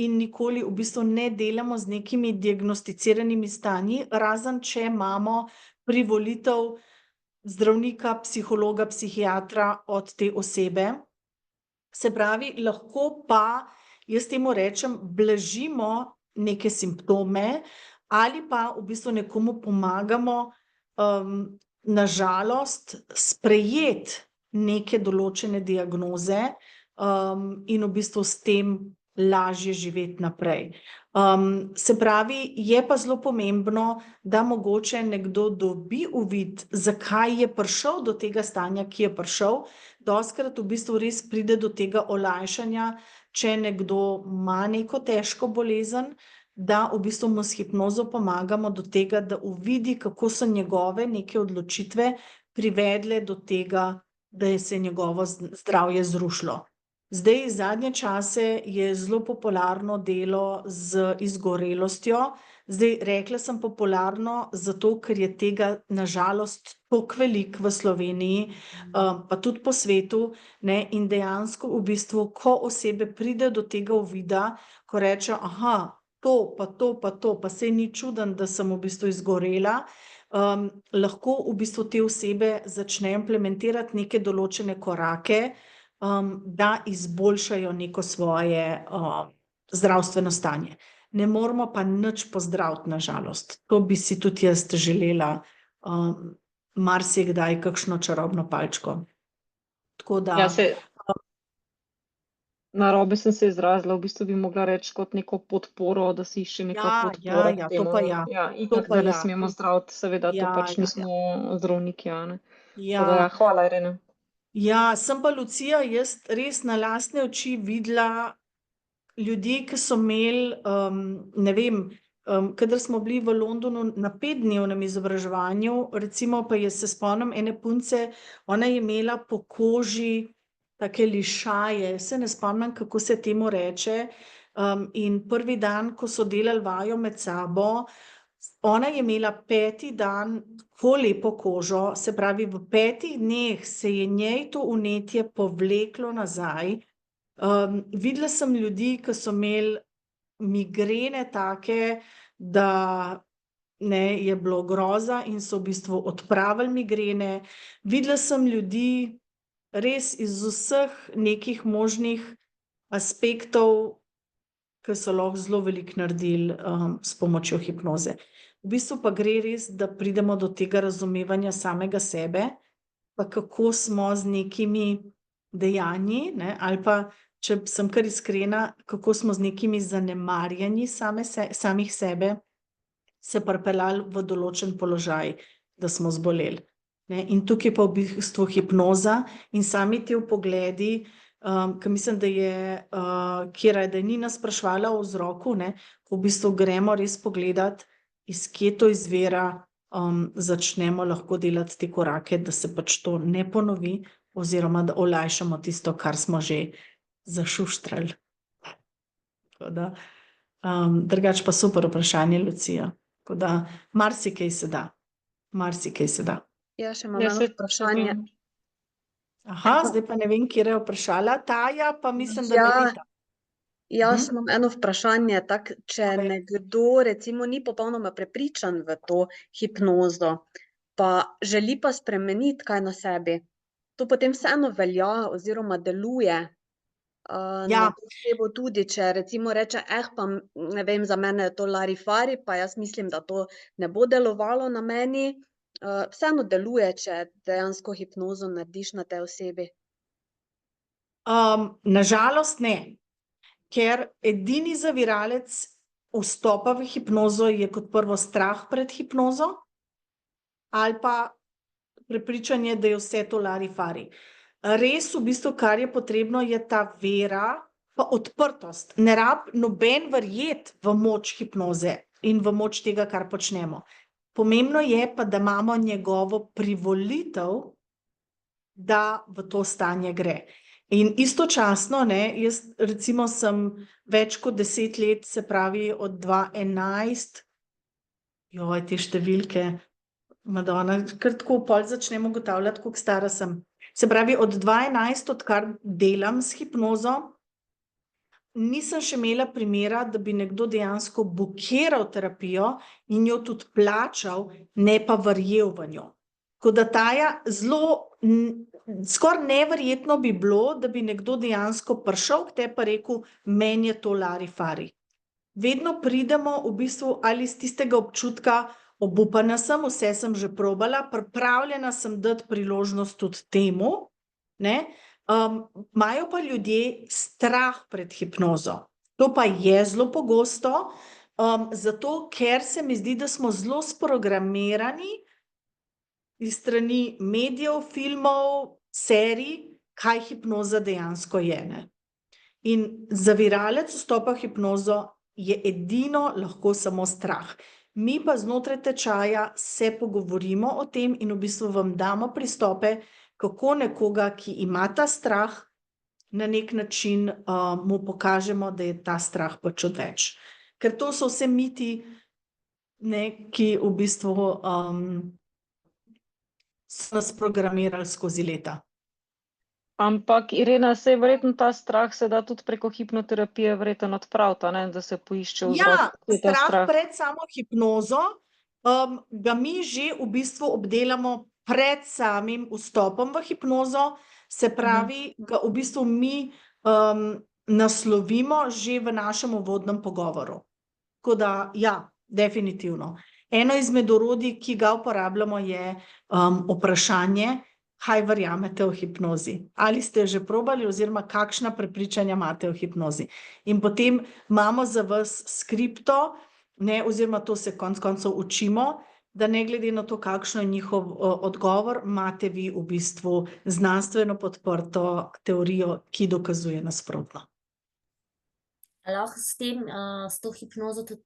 in nikoli v bistvu ne delamo z nekimi diagnosticiranimi stanji, razen če imamo privolitev zdravnika, psihologa, psihiatra od te osebe. Se pravi, lahko pa, jaz temu rečem, blažimo neke simptome ali pa v bistvu nekomu pomagamo, nažalost, sprejeti neke določene diagnoze in v bistvu s tem lažje živeti naprej. Se pravi, je pa zelo pomembno, da mogoče nekdo dobi uvid, zakaj je prišel do tega stanja, ki je prišel. Dostikrat v bistvu res pride do tega olajšanja, če nekdo ima neko težko bolezen, da v bistvu mu s hipnozo pomagamo do tega, da uvidi, kako so njegove neke odločitve privedle do tega, da se je njegovo zdravje zrušilo. Zdaj, zadnje čase je zelo popularno delo z izgorelostjo. Zdaj, rekla sem popularno, zato ker je tega nažalost toliko veliko v Sloveniji, pa tudi po svetu, ne, in dejansko v bistvu, ko osebe pride do tega uvida, ko reče, aha, to, pa saj ni čuden, da sem v bistvu izgorela, lahko v bistvu te osebe začnejo implementirati neke določene korake, da izboljšajo neko svoje zdravstveno stanje. Ne moramo pa nič pozdraviti, nažalost. To bi si tudi jaz želela, marsikdaj kakšno čarobno palčko. Tako da... Ja, narobe sem se izrazila, v bistvu bi mogla reči kot neko podporo, da si išče neka podpora k temu. to pa ja. Ja, To itak, pa da ne ja. smemo zdraviti, seveda, to Ja, pač ja, nismo zdravniki, a ne. Ja. Tako da, ja, hvala, Irena. Ja, sem pa, Lucija, jaz res na lastne oči videla ljudi, ki so imeli, ne vem, kadar smo bili v Londonu na 5-dnevnem izobraževanju, recimo, pa jaz se spomnim ene punce, ona je imela po koži take lišaje, se ne spomnim, kako se temu reče, in prvi dan, ko so delali vajo med sabo, ona je imela 5. dan tako lepo kožo, se pravi, v 5 dneh se je njej to vnetje povleklo nazaj. Videla sem ljudi, ki so imeli migrene take, da ne, je bilo groza in so v bistvu odpravili migrene. Videla sem ljudi res iz vseh nekih možnih aspektov, ki so lahko zelo veliko naredili s pomočjo hipnoze. V bistvu pa gre res, da pridemo do tega razumevanja samega sebe, pa kako smo z nekimi dejanji, ne, ali pa, če sem kar iskrena, kako smo z nekimi zanemarjanji samih sebe se pripeljali v določen položaj, da smo zboleli. Ne, in tukaj pa v bistvu hipnoza in sami ti vpogledi, ki mislim, da je, da je Nina spraševala o vzroku, ne, ko v bistvu gremo res pogledati, iz kje to izvira, začnemo lahko delati te korake, da se pač to ne ponovi oziroma da olajšamo tisto, kar smo že zašuštrali. Tako da, drugače pa super vprašanje, Lucija. Tako da, marsikaj se da. Marsikaj se da. Ja, še imam eno vprašanje. Aha, zdaj pa ne vem, kje je vprašala. Taja, pa mislim, da Ja, Melita. jaz imam eno vprašanje, če Povej. nekdo recimo ni popolnoma prepričan v to hipnozo, pa želi pa spremeniti kaj na sebi, to potem vseeno velja oziroma deluje Ja. na to osebo tudi, če recimo reče, pa ne vem, za mene je to larifari, pa jaz mislim, da to ne bo delovalo na meni, vseeno deluje, če dejansko hipnozo narediš na tej osebi. Nažalost ne, ker edini zaviralec vstopa v hipnozo je kot prvo strah pred hipnozo ali pa prepričanje, da je vse to larifari. Res v bistvu, kar je potrebno, je ta vera pa odprtost. Ne rab noben verjeti v moč hipnoze in v moč tega, kar počnemo. Pomembno je pa, da imamo njegovo privolitev, da v to stanje gre. In istočasno, jaz recimo sem več kot 10 let, se pravi od 2011, te številke, Madonna, kar tako pol začnemo ugotavljati, koliko stara sem. Se pravi, od 2011, odkar delam s hipnozo, nisem še imela primera, da bi nekdo dejansko bukiral terapijo in jo tudi plačal, ne pa verjel v njo. Ko da Taja, skoraj neverjetno bi bilo, da bi nekdo dejansko prišel k tebi pa rekel, meni je to larifari. Vedno pridemo v bistvu ali z tistega občutka, obupana sem, vse sem že probala, pripravljena sem dati priložnost tudi temu, imajo pa ljudje strah pred hipnozo. To pa je zelo pogosto, zato ker se mi zdi, da smo zelo sprogramirani iz strani medijev, filmov, serij, kaj hipnoza dejansko je. In zaviralec vstopa v hipnozo je edino lahko samo strah. Mi pa znotraj tečaja se pogovorimo o tem in v bistvu vam damo pristope, kako nekoga, ki ima ta strah, na nek način mu pokažemo, da je ta strah pač odveč. Ker to so vse miti, ki v bistvu so nas programirali skozi leta. Ampak, Irena, saj verjetno ta strah se da tudi preko hipnoterapije verjetno odpraviti, da se poišče vzrok, kje je ta strah pred samo hipnozo, ga mi že v bistvu obdelamo pred samim vstopom v hipnozo, se pravi, ga v bistvu mi naslovimo že v našem uvodnem pogovoru. Tako da, ja, definitivno. Eno izmed orodij, ki ga uporabljamo, je vprašanje, kaj verjamete o hipnozi. Ali ste že probali oziroma kakšna prepričanja imate o hipnozi. In potem imamo za vas skripto, oziroma to se konec koncev učimo, da ne glede na to, kakšno je njihov odgovor, imate vi v bistvu znanstveno podprto teorijo, ki dokazuje nasprotno. Lahko s to hipnozo tudi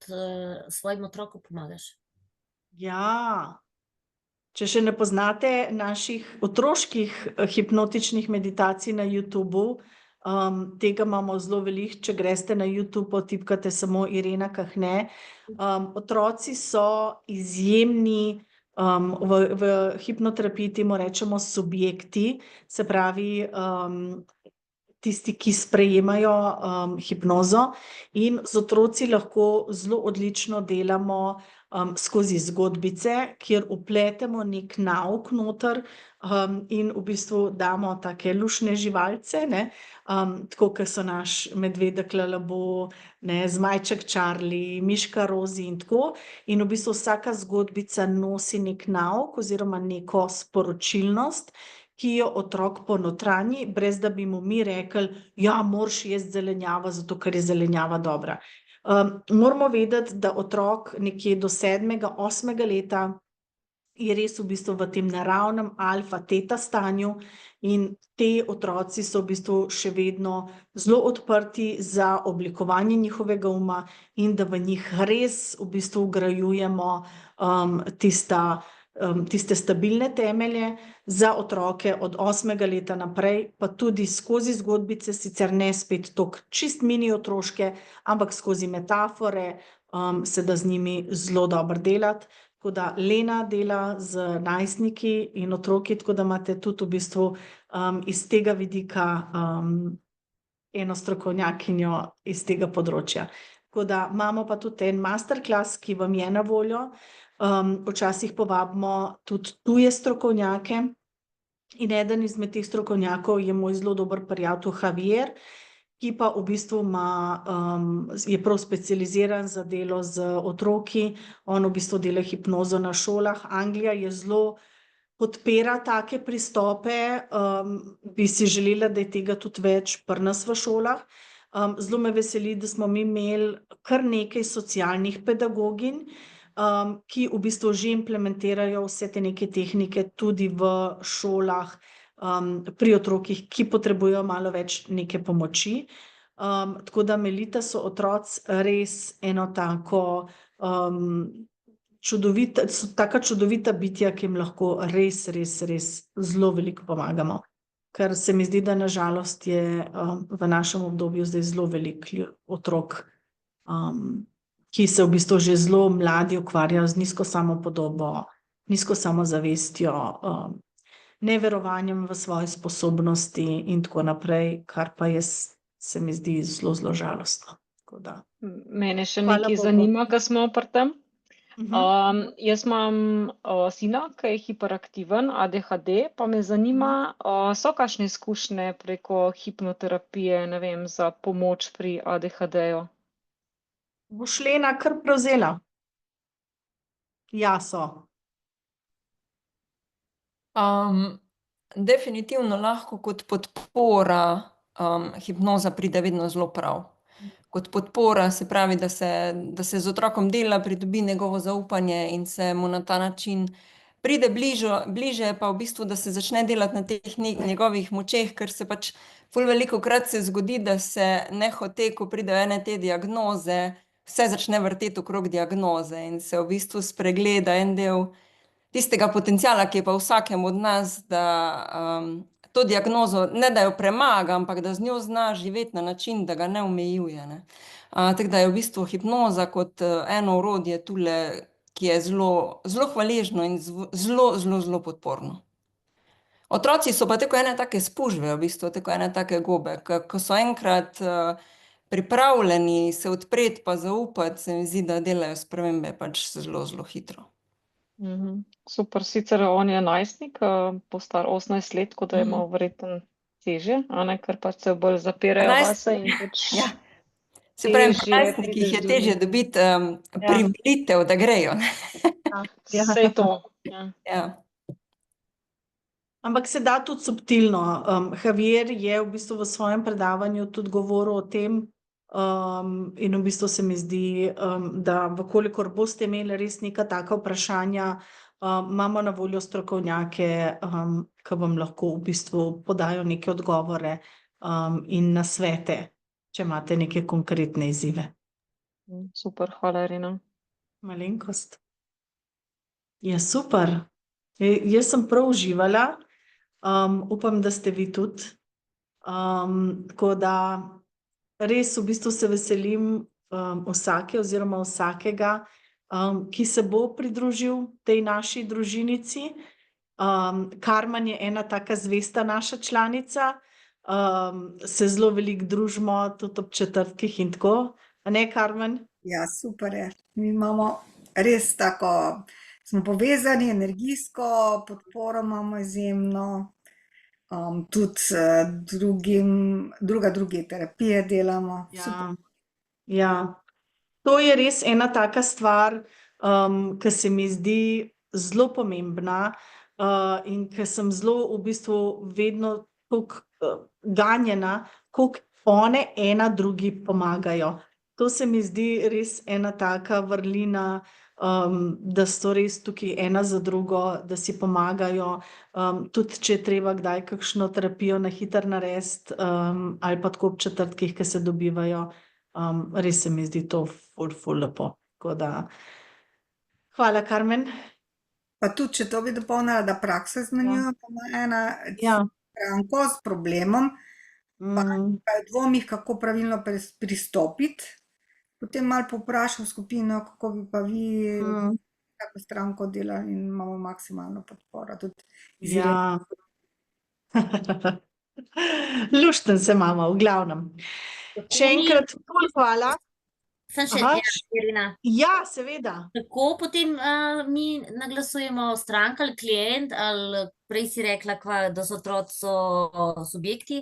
svojim otrokom pomagaš? Ja, če še ne poznate naših otroških hipnotičnih meditacij na YouTubu, tega imamo zelo veliko, če greste na YouTube, potipkate samo Irena Kahne. Otroci so izjemni, v hipnoterapiji temu rečemo subjekti, se pravi tisti, ki sprejemajo hipnozo, in z otroci lahko zelo odlično delamo skozi zgodbice, kjer vpletemo nek nauk noter in v bistvu damo take luštne živalce, tako kot so naš medvedek Lalabo, zmajček Charlie, miška Rozi in tako. In v bistvu vsaka zgodbica nosi nek nauk oziroma neko sporočilnost, ki jo otrok ponotranji, brez da bi mu mi rekli, ja, moraš jesti zelenjavo, zato ker je zelenjava dobra. Moramo vedeti, da otrok nekje do 7., 8. leta je res v bistvu v tem naravnem alfa, teta stanju in te otroci so v bistvu še vedno zelo odprti za oblikovanje njihovega uma in da v njih res v bistvu vgrajujemo tiste stabilne temelje za otroke od 8. leta naprej, pa tudi skozi zgodbice, sicer ne spet toliko čist mini otroške, ampak skozi metafore se da z njimi zelo dobro delati. Tako da Lena dela z najstniki in otroki, tako da imate tudi v bistvu iz tega vidika eno strokovnjakinjo iz tega področja. Tako da imamo pa tudi en masterclass, ki vam je na voljo. Včasih povabimo tudi tuje strokovnjake in eden izmed teh strokovnjakov je moj zelo dober prijatelj Javier, ki pa v bistvu je prav specializiran za delo z otroki. On v bistvu dela hipnozo na šolah. Anglija je zelo podpira take pristope, bi si želela, da je tega tudi več pri nas v šolah. Zelo me veseli, da smo mi imeli kar nekaj socialnih pedagoginj, ki v bistvu že implementirajo vse te neke tehnike tudi v šolah, pri otrokih, ki potrebujejo malo več neke pomoči. Tako da Melita so otroci res eno tako taka čudovita bitja, ki jim lahko res zelo veliko pomagamo. Ker se mi zdi, da na žalost je v našem obdobju zdaj zelo veliko otrok, ki se v bistvu že zelo mladi ukvarjajo z nizko samopodobo, nizko samozavestjo, neverovanjem v svoje sposobnosti in tako naprej, kar pa se mi zdi zelo žalostno. Tako da. Mene še Hvala nekaj Bogu. zanima, ko smo pri tem. Jaz imam sina, ki je hiperaktiven, ADHD, pa me zanima, so kakšne izkušnje preko hipnoterapije, ne vem, za pomoč pri ADHD-ju? Boš Lena kar prevzela? Ja, so. Definitivno lahko kot podpora hipnoza pride vedno zelo prav. Kot podpora se pravi, da se z otrokom dela, pridobi njegovo zaupanje in se mu na ta način pride bliže, pa v bistvu, da se začne delati na teh njegovih močeh, ker se pač ful velikokrat se zgodi, da se nehote, ko pridejo ene te diagnoze, vse začne vrteti okrog diagnoze in se v bistvu spregleda en del tistega potenciala, ki je pa v vsakem od nas, da to diagnozo ne da jo premaga, ampak da z njo zna živeti na način, da ga ne omejuje, ne. Tako da je v bistvu hipnoza kot eno orodje tule, ki je zelo hvaležno in zelo podporno. Otroci so pa tako ene take spužve, v bistvu, tako ene take gobe, ko so enkrat pripravljeni se odpreti pa zaupati, se mi zdi, da delajo spremembe pač zelo hitro. Super, sicer on je najstnik, bo star 18 let, tako da je malo verjetno težje, a ne, ker pač se bolj zapirajo vase in pač Ja. Se pravi, pri težje najstnikih je prideš do težje njih. dobiti privolitev, da grejo, ne. Saj to, ja. Ja. Ampak se da tudi subtilno. Javier je v bistvu v svojem predavanju tudi govoril o tem, in v bistvu se mi zdi, da v kolikor boste imeli res neka taka vprašanja, imamo na voljo strokovnjake, ki vam lahko v bistvu podajo neke odgovore in nasvete, če imate neke konkretne izzive. Super, hvala, Irena. Malenkost. Ja, super. Jaz sem prav uživala, upam, da ste vi tudi. Tako da res v bistvu se veselim vsake oziroma vsakega, ki se bo pridružil tej naši družinici. Karmen je ena taka zvesta naša članica, se zelo veliko družimo tudi ob četrtkih in tako. A ne, Karmen? Ja, super je. Mi imamo res tako, smo povezani energijsko, podporo imamo izjemno, tudi druge terapije delamo. Super. Ja. To je res ena taka stvar, ki se mi zdi zelo pomembna, in ki sem zelo v bistvu vedno toliko ganjena, koliko one ena drugi pomagajo. To se mi zdi res ena taka vrlina, da so res tukaj ena za drugo, da si pomagajo, tudi če je treba kdaj kakšno terapijo na hitro narediti, ali pa tako ob četrtkih, ki se dobivajo. Res se mi zdi to ful lepo. Tako da, hvala, Karmen. Pa tudi, če to bi dopolnila, da praksa zmenjuje, pa ima ena stranko s problemom, pa je v dvomih, kako pravilno pristopiti. Potem malo povprašam skupino, kako bi pa vi tako stranko delali in imamo maksimalno podporo. Tudi Ja. Lušten se imamo, v glavnem. Še enkrat, ful hvala. Sem še, Aha, Irina. Ja, seveda. Kako potem mi naglasujemo stranka ali klient, ali prej si rekla, da so otroci subjekti,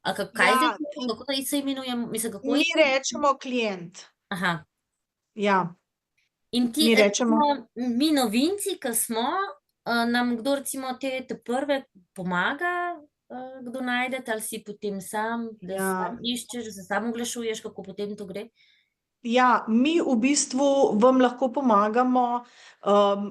ali kaj Ja, zdaj, kako se imenujemo? Mislim, kako Mi rečemo klient. Aha. Ja. In ti, Mi rečemo. recimo, mi novinci, ki smo, nam kdo recimo te prve pomaga, kdo najdete, ali si potem sam, da sam iščeš, da se sam oglašuješ, kako potem to gre? Ja, mi v bistvu vam lahko pomagamo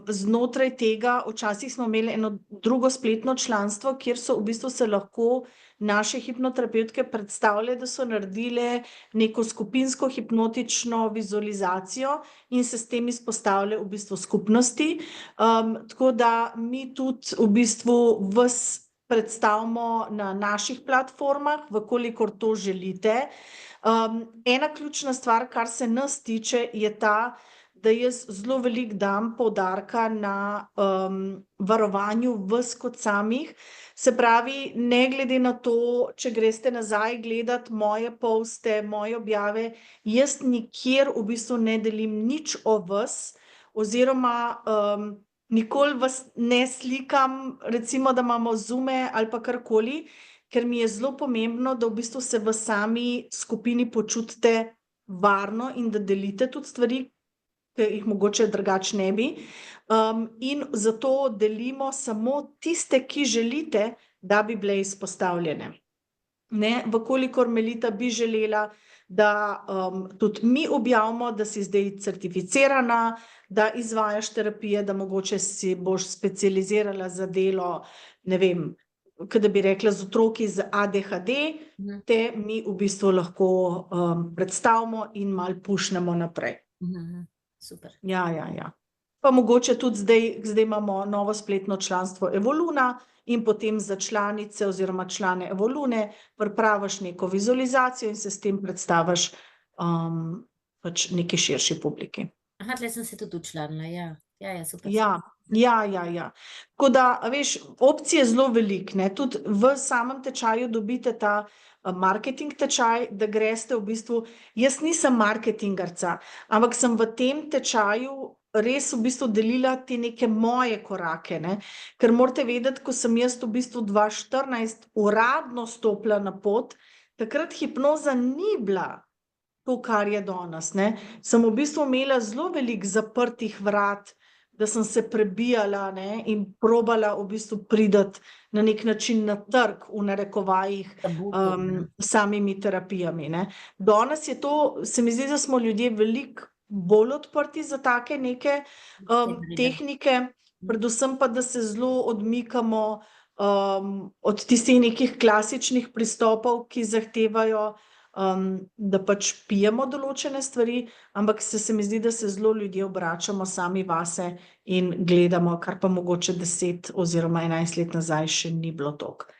znotraj tega. Včasih smo imeli eno drugo spletno članstvo, kjer so v bistvu se lahko naše hipnoterapevtke predstavljale, da so naredile neko skupinsko hipnotično vizualizacijo in se s tem izpostavljale v bistvu skupnosti. Tako da mi tudi v bistvu vas predstavimo na naših platformah, vkolikor to želite. Ena ključna stvar, kar se nas tiče, je ta, da jaz zelo veliko dam poudarka na varovanju vas kot samih. Se pravi, ne glede na to, če greste nazaj gledati moje poste, moje objave, jaz nikjer v bistvu ne delim nič o vas, oziroma nikoli vas ne slikam, recimo, da imamo Zoome ali pa karkoli, ker mi je zelo pomembno, da v bistvu se v sami skupini počutite varno in da delite tudi stvari, ki jih mogoče drugače ne bi. In zato delimo samo tiste, ki želite, da bi bile izpostavljene. Vkolikor Melita bi želela, da tudi mi objavimo, da si zdaj certificirana, da izvajaš terapije, da mogoče si boš specializirala za delo, ne vem, da bi rekla z otroki z ADHD, te mi v bistvu lahko predstavimo in malo pušnemo naprej. Super. Ja. Pa mogoče tudi zdaj imamo novo spletno članstvo Evoluna in potem za članice oziroma člane Evolune pripraviš neko vizualizacijo in se s tem predstaviš pač neki širši publiki. Aha, tle sem se tudi učlanila, ja. Ja, super. Ja. Tako da, veš, opcije je zelo veliko, ne, tudi v samem tečaju dobite ta marketing tečaj, da greste v bistvu, jaz nisem marketingarca, ampak sem v tem tečaju res v bistvu delila te neke moje korake, ne, ker morate vedeti, ko sem jaz v bistvu 2014 uradno stopila na pot, takrat hipnoza ni bila to, kar je danes, ne, sem v bistvu imela zelo veliko zaprtih vrat, da sem se prebijala, ne, in probala v bistvu priti na nek način na trg, v narekovajih, samimi terapijami, ne. Danes je to, se mi zdi, da smo ljudje veliko bolj odprti za take neke tehnike, predvsem pa, da se zelo odmikamo od tistih nekih klasičnih pristopov, ki zahtevajo da pač pijemo določene stvari, ampak se mi zdi, da se zelo ljudje obračamo sami vase in gledamo, kar pa mogoče 10 oziroma 11 let nazaj še ni bilo toliko.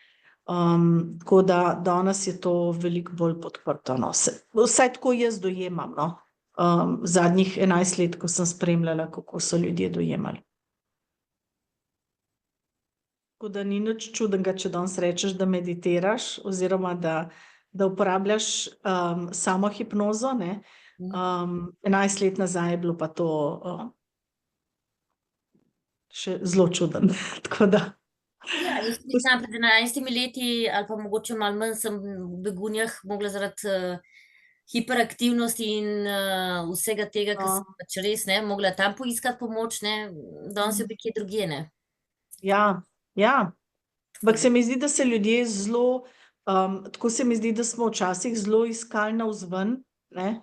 Tako da danes je to veliko bolj podprto, no. Vsaj tako jaz dojemam, no. Zadnjih 11 let, ko sem spremljala, kako so ljudje dojemali. Tako da ni nič čudnega, če danes rečeš, da meditiraš oziroma da uporabljaš samo hipnozo, ne. 11 let nazaj je bilo pa to še zelo čudno, tako da. Ja, jaz mislim, pred 11 leti ali pa mogoče malo manj sem v Begunjah mogla zaradi hiperaktivnosti in vsega tega, ker sem pač res, ne, mogla tam poiskati pomoč, ne, danes je nekje drugje, ne. Ja. Ampak se mi zdi, da se ljudje zelo tako se mi zdi, da smo včasih zelo iskali navzven, ne,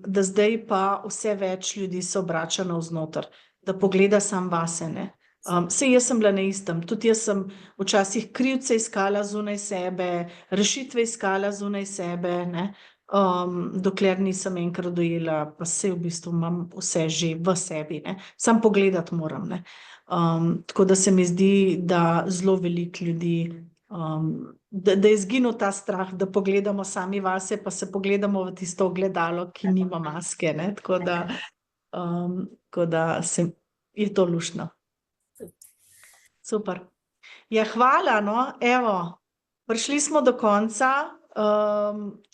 da zdaj pa vse več ljudi se obrača navznoter, da pogleda sam vase, ne. Saj jaz sem bila na istem, tudi jaz sem včasih krivce iskala zunaj sebe, rešitve iskala zunaj sebe, ne, dokler nisem enkrat dojela, pa saj v bistvu imam vse že v sebi, ne, samo pogledati moram, ne. Tako da se mi zdi, da zelo veliko ljudi da je izginil ta strah, da pogledamo sami vase, pa se pogledamo v tisto ogledalo, ki nima maske, ne, tako da Tako da je to luštno. Super. Ja, hvala, no, evo, prišli smo do konca,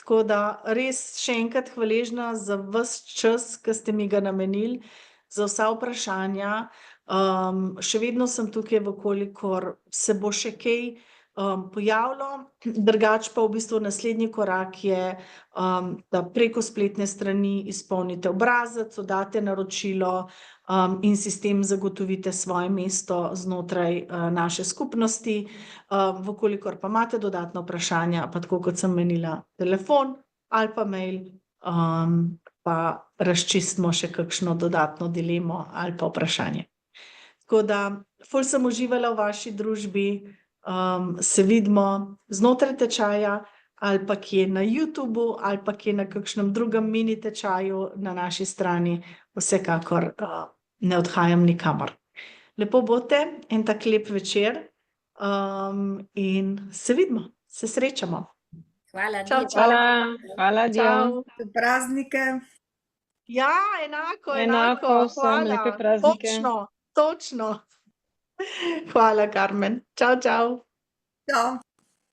tako da res še enkrat hvaležna za ves čas, ki ste mi ga namenili, za vsa vprašanja. Še vedno sem tukaj, vkolikor se bo še kaj pojavilo, drugače pa v bistvu naslednji korak je, da preko spletne strani izpolnite obrazec, oddate naročilo in si s tem zagotovite svoje mesto znotraj naše skupnosti. Vkolikor pa imate dodatna vprašanja, pa tako kot sem menila, telefon ali pa mail, pa razčistimo še kakšno dodatno dilemo ali pa vprašanje. Tako da, ful sem uživala v vaši družbi, se vidimo znotraj tečaja ali pa kje na YouTubu ali pa kje na kakšnem drugem mini tečaju na naši strani, vsekakor ne odhajam nikamor. Lepo bote, en tak lep večer in se vidimo, se srečamo. Hvala, Čau, Dio. čau. Hvala, Dio. Čau. Praznike. Ja, enako. Enako vsem, lepe praznike. Točno. Hvala, Karmen. Čau, čau. Čau.